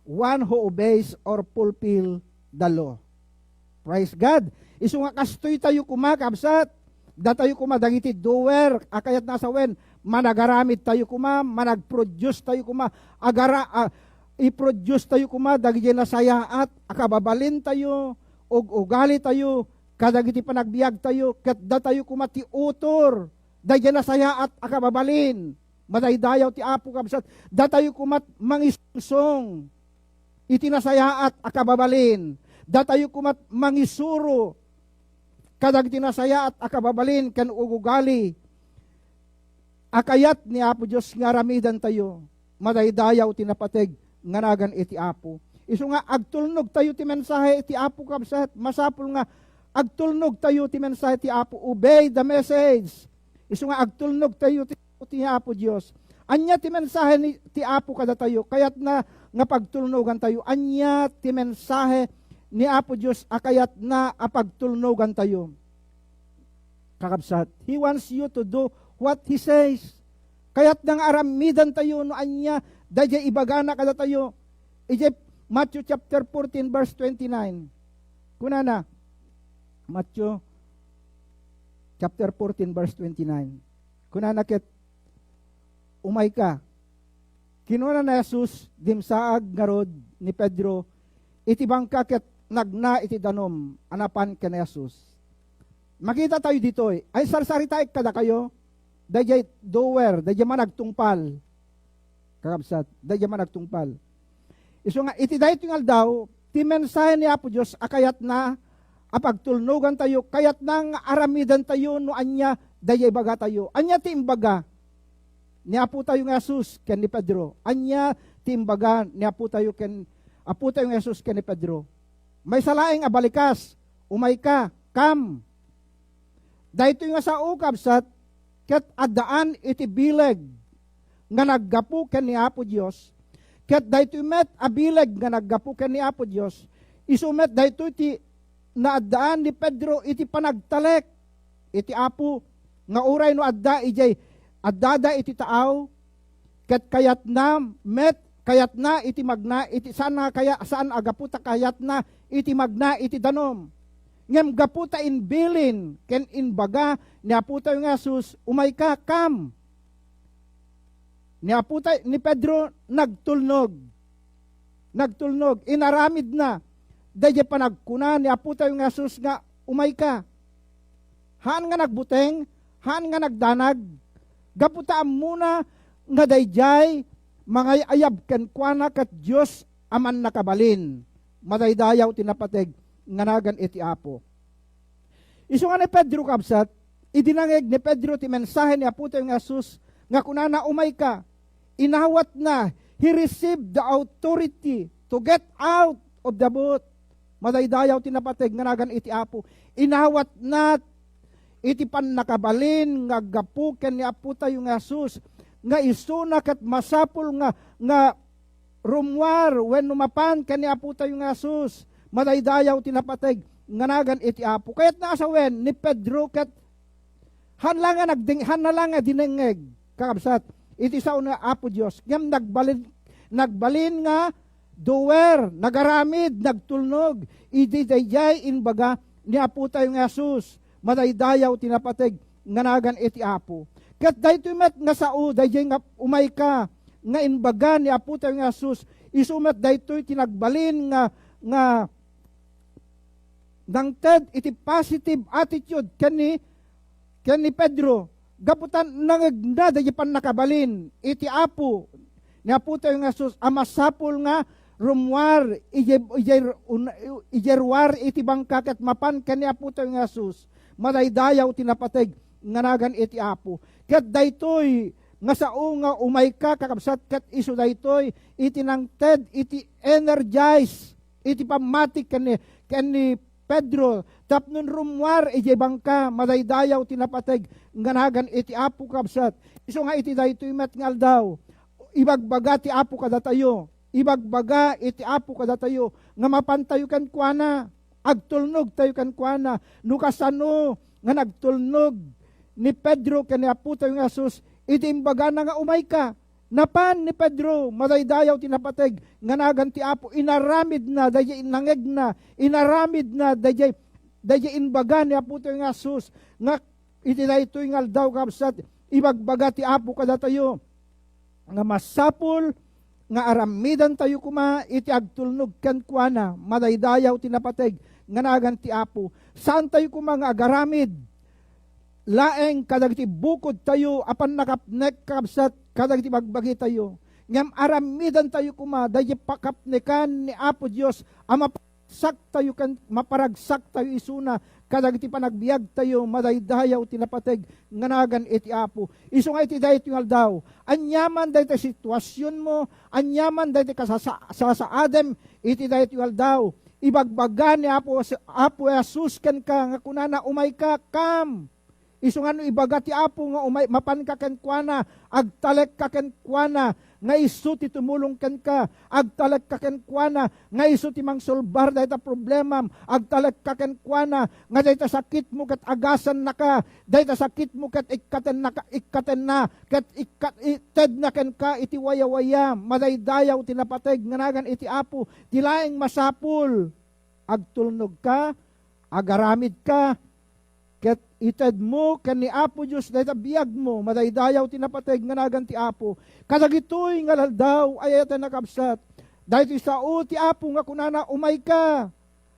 one who obeys or fulfill the law. Praise God. Isu nga kastoy tayo kuma kabsat. Datayo kuma dagiti doer akayat nasawen managaramid tayo kuma, managproduce tayo kuma, i-produce tayo kuma dagiti nasayaat akababalin tayo og ugali tayo kadagiti panagbiag tayo ket datayo kuma ti utor dagiti nasayaat akababalin madaydayaw ti Apo kabsat datayo kuma mangisungsong iti nasayaat akababalin datayo kumat mangisuro kadag tinasaya at akababalin kan ugugali akayat ni Apo Diyos nga ramidan tayo madaydayaw tinapateg nganagan iti Apo isu nga agtulnog tayo ti mensahe iti Apo kabsat masapul nga agtulnog tayo ti mensahe ti Apo obey the message isu nga agtulnog tayo ti Apo Diyos anya ti mensahe ni ti Apo kada tayo kayat na nga pagtulnogan tayo anya ti mensahe ni Apo Diyos akayat na apagtulnogan tayo. Kakabsat, He wants you to do what He says. Kayat nang aramidan tayo no anya, dayjay ibagana kada tayo. Ije Matthew chapter 14 verse 29. Kuna na, Matthew chapter 14 verse 29. Kuna na ket, umay ka. Kinuna na Jesus, dimsaag ngarod ni Pedro, itibang kaket nagna iti danom anapan ken Jesus. Makita tayo dito ay sarsarita kada kayo dayjay doer dayjay managtungpal kakabsat dayjay managtungpal isu nga iti daytoy nga daw ti mensahe ni Apo Dios akayat na apagtulnogan tayo kayat nang aramidan tayo no anya dayjay baga tayo anya ti imbaga ni Apo tayo nga Jesus ken ni Pedro anya ti imbaga ni Apo tayo ken Apo tayo nga Jesus ken ni Pedro may salaing abalikas, umay ka, kam. Dahito nga sa ukabsat, ket adaan iti bileg, nga naggapu ken ni Apo Dios, ket dahito met abileg nga naggapu ken ni Apo Dios, isumet dahito iti naadaan ni Pedro iti panagtalek, iti Apo, nga uray no adda ijay, addada iti taaw, ket kayat na met, kayat na iti magna, iti saan agaputa kayat na, iti magna iti danom. Ngem gaputa in bilin ken in baga ni aputa yung Jesus umay ka kam. Ni aputa ni Pedro nagtulnog. Nagtulnog inaramid na. Dayjay panagkuna ni aputa yung Jesus nga umay ka. Haan nga nagbuteng, haan nga nagdanag. Gaputa muna nga dayjay mga ayab ken kuana ket Dios aman nakabalin. Madaydayaw tinapateg nganagan iti Apo. Isu nga ni Pedro kabsat, idinangeg ni Pedro ti mensahe ni Apo tayo nga Jesus nga kunana umay ka, inawat na, he received the authority to get out of the boat. Madaydayaw tinapateg nganagan iti Apo. Inawat na iti pan nakabalin nga gapuken ni Apo tayo nga Jesus nga isuna ket masapul nga rumwar when numapan kani Apo tayo nga Jesus madaydayaw tinapateg nganagan iti Apo kayat naasawen ni Pedro ket hanlanga hanlanga dinengeg kakabsat iti sao na Apo Dios ngem nagbalin nga doer nagaramid nagtulnog iti dayjay inbaga ni Apo tayo nga Jesus madaydayaw tinapateg nganagan iti Apo ket daytoy met nga sao dayjay nga umay ka nga inbaga ni Apo tayo nga Jesus isumet daytoy tinagbalin nga nangted iti positive attitude ken ni Pedro gaputan nangagna dayjay pan nakabalin iti Apo ni Apo tayo nga Jesus amasapul nga rumwar ijerwar iti bangka ket mapan ken ni Apo tayo nga Jesus madaydayaw tinapateg nganagan iti Apo ket daytoy nga sao nga umay ka kakabsat ket isu daytoy iti nangted iti energize iti pamatik ken ni Pedro, tapnon rumwar, iti bangka, madaydayaw tinapateg, nganagan iti apo kabsat. Iso nga iti daytoy met ngal daw, ibagbaga ti apo kada tayo, ibagbaga iti apo kada tayo, nga mapantayo kan kuana, agtulnog tayo kan kuana, nukasano, nga nagtulnog, ni Pedro kani apo tayo nga Jesus, iti imbaga na nga umay ka, napan ni Pedro, madaydayaw tinapateg, nganagan ti apo, inaramid na, dayay inangeg na, inaramid na, dayay inbaga ni apo tayo nga Jesus, nga iti daytoy nga aldaw kabsat, ibagbaga ti apo kada tayo, nga masapul, nga aramidan tayo kuma, iti agtulnog kan kuana, madaydayaw tinapateg, nganagan ti apo, saan tayo kuma nga agaramid, laeng kadagiti bukod tayo, apan nakapnek kabsat, kadagiti bagbagi tayo. Ngam aramidan tayo kuma, dahi pakapnekan ni Apo Diyos, maparagsak tayo kan, maparagsak tayo isuna, kadagiti panagbiag tayo, madaydayaw tinapateg, nganagan iti Apo. Iso nga iti dayto yung aldaw, anyaman dayto sitwasyon mo, anyaman dayto kasasaadem, iti dayto yung aldaw, ibagbaga ni Apo Jesus kan ka, nga kunana umay ka, kam. Iso nga no ibaga ti apo nga umay, mapan ka ken kuana, agtalek ka ken kuana, nga isu ti tumulong ken ka, agtalek ka ken kuana, nga isu ti mangsolbar dayta problemam, agtalek ka ken kuana, nga dayta sakit mo ket agasan na ka, dayta sakit mo ket ikkaten na, ket ited na ken ka iti waya-waya, madaydayaw tinapateg, nganagan iti apo, ti laeng masapul, agtulnog ka, agaramid ka, ket ited mo ken ni Apo Dios dayta biag mo, madaydayaw tinapateg nganagan ti Apo, kadagitoy nga aldaw ayatan nakabsat, daytoy sao ti Apo nga kunana umay ka,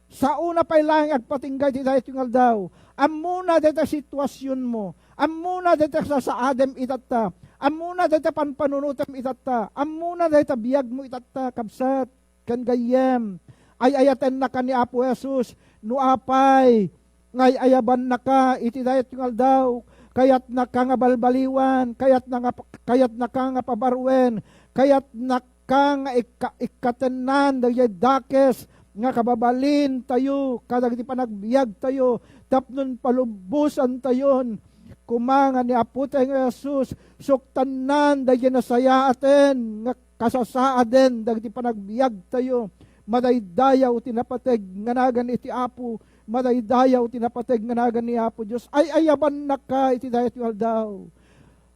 sao na pay lang agpatinggay ti daytoy nga aldaw, ammuna dayta sitwasyon mo, ammuna dayta sasaadem itatta, ammuna dayta panpanunutem itatta, ammuna dayta biag mo itatta kabsat, ken gayem, ay ayatan na ka ni Apo Jesus, no apay, ngay ayaban na ka, iti dayat yung aldaw, kayat na ka nga balbaliwan, kayat na ka nga pabarwen, kayat na ka nga ikatenan, dayay dakes, nga kababalin tayo, kadagiti panagbiag tayo, tapnon palubusan tayon, kumanga ni Apo tayo nga Jesus, suktanan, dayay nasaya aten, nga kasasaaden, dagiti panagbiag tayo, madaydayaw tinapateg, nganagan iti Apo, madaydayaw tinapateg nganagan ni Apo Diyos, ay ayaban na ka iti dayat yung aldaw.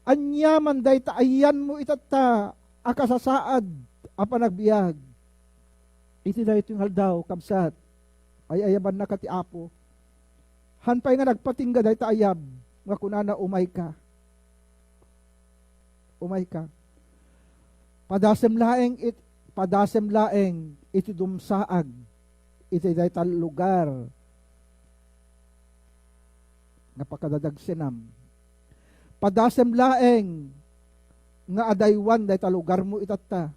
Anyaman dayta ayan mo itata, akasasaad, apanagbiag. Iti dayat yung aldaw, kamsat, ay ayaban na ka ti Apo. Hanpay nga nagpatingga dayta ayab, nga kunana umay ka. Umay ka. Padasem laeng iti dumsaag, iti dayta lugar, napakadadag sinam. Padasem laeng nga adaywan dayta lugar mo itatta.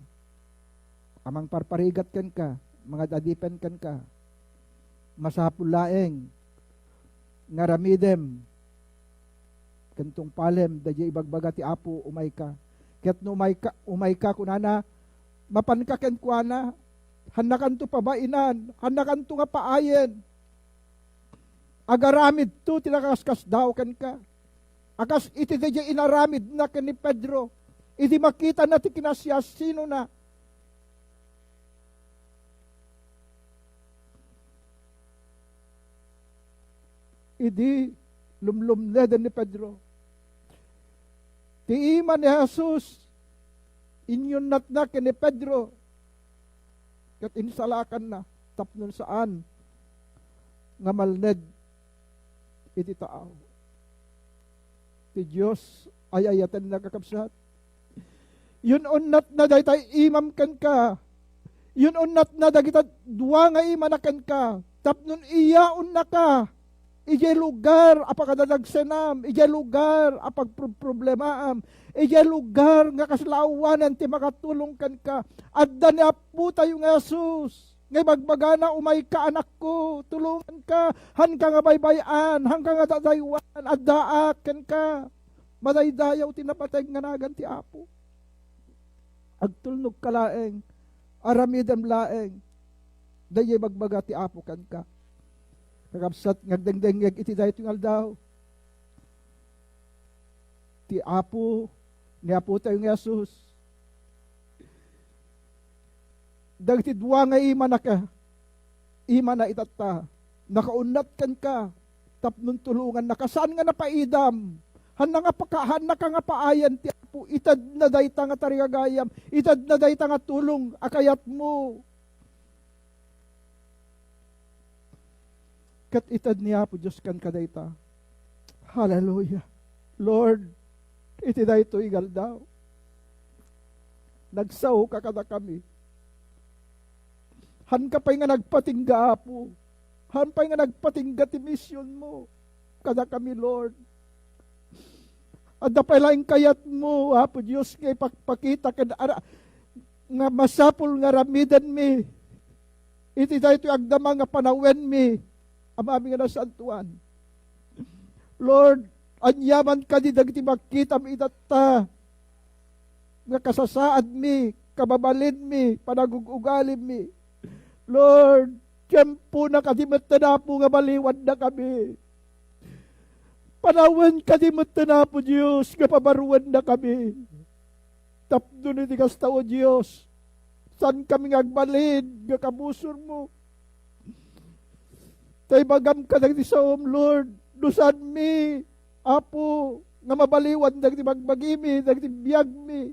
Amang parparigat ken ka, mga dadipen ken ka. Masapul laeng nga ramidem kentong palem dadya ibagbaga ti Apo umay ka. Ket no umay ka kunana mapan ka ken kuana, hanakan to pabainan, hanakan to nga paayen. Agaramid to, tinakaskas daw kan ka. Akas iti dadya inaramid na ken ni Pedro. Iti makita na ti kinasya sino na. Idi lumlumneden ni Pedro. Ti iman ni Jesus, inyon na ken ni Pedro. Kat insalakan na, tapnon saan, nga malned iti taaw. Ti Diyos ay ayatan na kakabsat. Yun unnat na daytay imam ken ka. Yun unnat na dagita dua nga imanaken ka. Tapnon iyaon na ka. Ije lugar apakadadagsenam, ije lugar apagproblemaam, ije lugar nga kaslawanan ti makatulong ken ka. Adda ni Apo tayo nga Jesus. Ngay bagbagana umay ka anak ko, tulungan ka, han ka nga baybayan, han ka nga dadaywan, addaak ken ka. Madaydayaw tinapateg nga nagan ti Apo. Agtulnog ka laeng, aramidem laeng, dayay bagbaga ti Apo ken ka. kakabsat ngagdengdengeg iti daytoy nga aldaw. Ti Apo, ni Apo tayo nga Jesus. Dagiti dua nga ima na ka, ima na itata, nakaunat kan ka, tapnon tulungan na kasaan nga napaidam, han na ka nga paayan ti Apo, itad na dayta nga tarigagayam, itad na dayta nga tulong, akayat mo. Kat itad ni Apo Diyos kan kadayta. Hallelujah. Lord, iti dayto igal daw. Nagsaw ka kada kami. Han ka pa'y nga nagpatingga, Apo. Han pa'y nga nagpatingga ti mission mo. Kada kami, Lord. At dapay lang kayat mo, Apo Diyos, kay pagpakita nga masapul nga ramidan mi. Iti dayto agdama nga panawen mi. Amami nga nasantuan. Lord, anyaman ka di dagiti makita mi itata. Nga kasasaad mi, kababalin mi, panagugugalim mi. Lord, tiyempo na kadimat na po nga baliwan na kami. Panawan kadimat na po Diyos, nga pabaruan na kami. Tapno ni tigas tao Diyos, saan kami ngagbalin, nga kabusor mo. Tay bagam ka dagiti saom, Lord, dusan mi, Apo, nga mabaliwan dagiti magbagimi, dagiti biyag mi.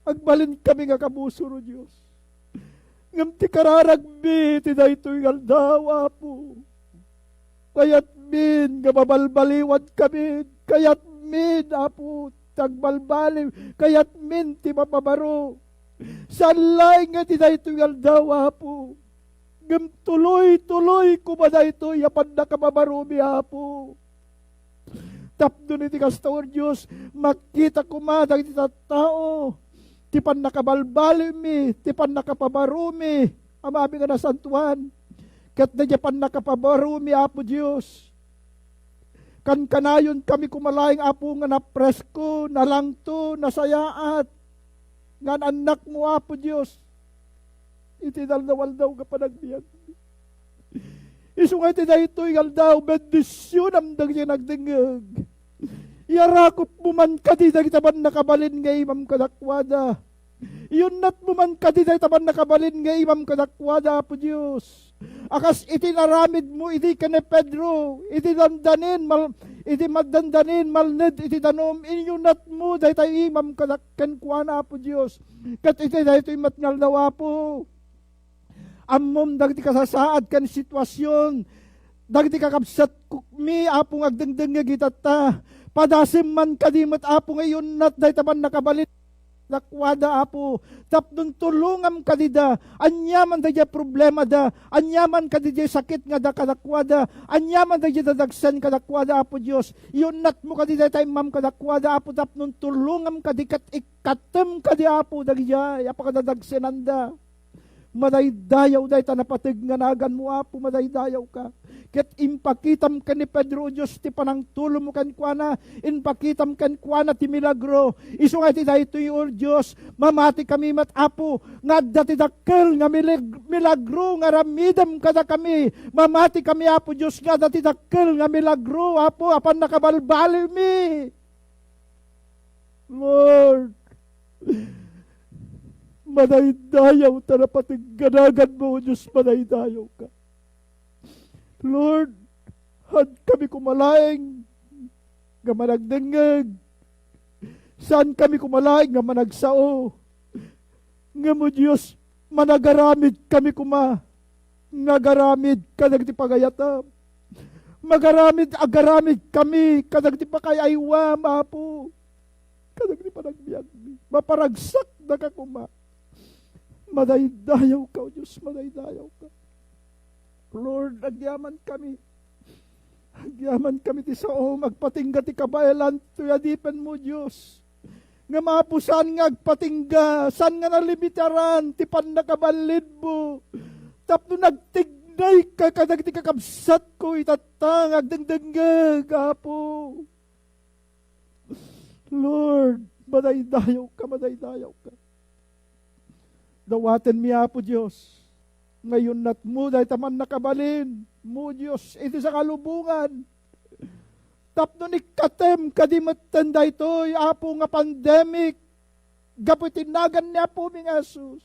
Agbalin kami nga kabusor, Diyos. Ngam ti kararag mi, ti daytoy aldaw, Apo. Kayat min, nga mabalbaliwan kami, kayat min, Apo, tagbalbaliw, kayat min, ti mapabaro. Sanlay nga ti daytoy aldaw, Apo. Ngam tuloy-tuloy kumada ito, yapan na kamabaro mi, Apo. Tapno ni ti kastor, Diyos, makita kumada iti tao. Tipan nakabalbali mi, tipan nakapabarumi, amami nga nasantuan. Kat na japan nakapabarumi, Apo Diyos. Kan kanayon kami kumalaing, Apo, nga na presko, na langto, na sayaat. Nga anak mo, Apo Diyos. Iti dalawal daw ka panagbiyan. Isungay ti da ito, igal daw, bendisyon am dagdi nagdingag. Iarakot mo man kadi dagiti taban nakabalin nga imam kadakwada. Iyunat mo man kadi dagiti taban nakabalin nga imam kadakwada, Apo Diyos. Akas iti naramid mo, iti kane Pedro, iti dandanin, iti magdandanin, malned, iti danom, inyunat mo, dagiti imam kadakkenkwana, Apo Diyos. Kat iti dagiti matngal daw, Apo. Ammom dagiti kasasaad kan sitwasyon, dagiti kakabsat mi, Apo, agdengdeng nga gitata. Padasim man kadimat, Apo, ngayon nat dahi taban nakabalit nakwada, Apo. Tapnon tulungam kadida, anyaman dahi problema da, anyaman kadida sakit nga da kadakwada, anyaman dahi dadagsan kadakwada, Apo Diyos. Yun nat mo kadida tayo mam kadakwada, Apo, tapnon tulungam kadikat ikatem kadi, Apo, dahi apakadadagsanan da. Madaydayaw dahi tanapatig nga nagan mo, Apo, madaydayaw ka. Ket impakitam ka ni Pedro, Diyos, ti panang tulong mo kankwana, impakitam kankwana ti milagro. Isu nga ti dayto yung Diyos, mamati kami mat, Apo, nga dati dakkel nga milagro, nga ramidam kada kami, mamati kami, Apo Diyos, nga dati dakkel nga milagro, Apo, apan nakabalbali mi. Lord, madaydayaw tanapatig ganagan mo, Diyos, madaydayaw ka. Lord, had kami kumalaing nga managdengeg. Saan kami kumalaing nga managsao. Nga mo, Diyos, managaramid kami kuma. Nagaramid kadag ti pagayatam. Agaramid kami kadag ti pakayaywa, Apo. Kadag ti panagbiag. Maparagsak na ka kuma. Madaydayaw ka, O Diyos, madaydayaw ka. Lord, agyaman kami. Agyaman kami ti sao, magpatingga ti kabayalan, tuyadipan mo, Diyos. Nga mapusan nga agpatingga, san nga nalimitaran, ti panakabalid mo. Tapno nagtignay ka, kadag ti kakabsat ko, itatang, agdengdenggag, Apo. Lord, madaydayaw ka, madaydayaw ka. Dawatan mi, Apo Diyos. Ngayon nat mo, dahil taman nakabalin, mo Diyos, iti sa kalubungan. Tapno ni katem, kadimatan da ito'y, apo nga pandemic, gapoy tinagan niya po ming Asus.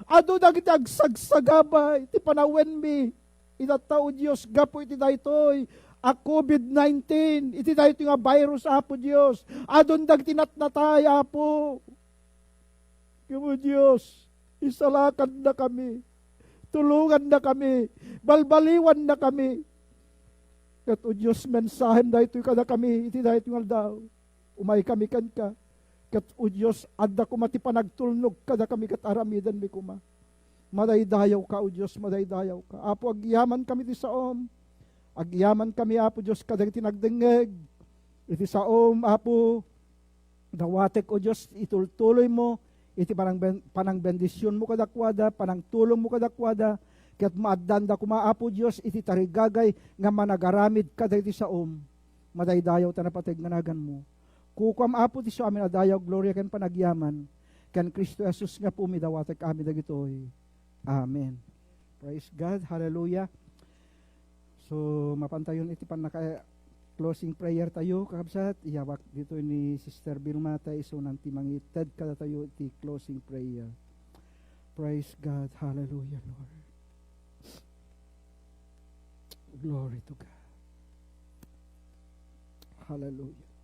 Ado dagiti agsagsagabay, iti panawen mi, itatao Diyos, gapoy iti da ito'y, a COVID-19, iti da ito nga virus, apo Diyos. Adon dagiti natnatay, apo. Kamo Diyos, isalakad na kami. Tulungan na kami, balbaliwan na kami. Kat o Diyos, mensahem da ito kada kami, iti da ito nga daw. Umay kami kan ka. Kat o Diyos, adda ko mati panagtulnog kada kami kat aramidan mi kuma. Madaydayaw ka o Diyos, madaydayaw ka. Apo, agyaman kami ti saom. Agyaman kami, Apo Diyos, kada iti nagdengeg. Iti saom, Apo, dawatek o Diyos, itultuloy mo, iti panang bendisyon mo kadakwada, panang tulong mo kadakwada, kaya't maadanda kumaapo Diyos, iti tarigagay nga managaramid kada iti saom, madaydayaw tanapateg nga nagan mo. Kukwam apo ti so amin adayaw, gloria ken panagyaman, ken Kristo Jesus nga pumidawatek amin dagitoy. Amen. Praise God, hallelujah. So, mapantayon iti panaka closing prayer tayo, kakabsat, iyawak dito ni Sister Vilma tayo, so nanti mangited kada tayo iti closing prayer. Praise God, hallelujah, Lord. Glory to God. Hallelujah.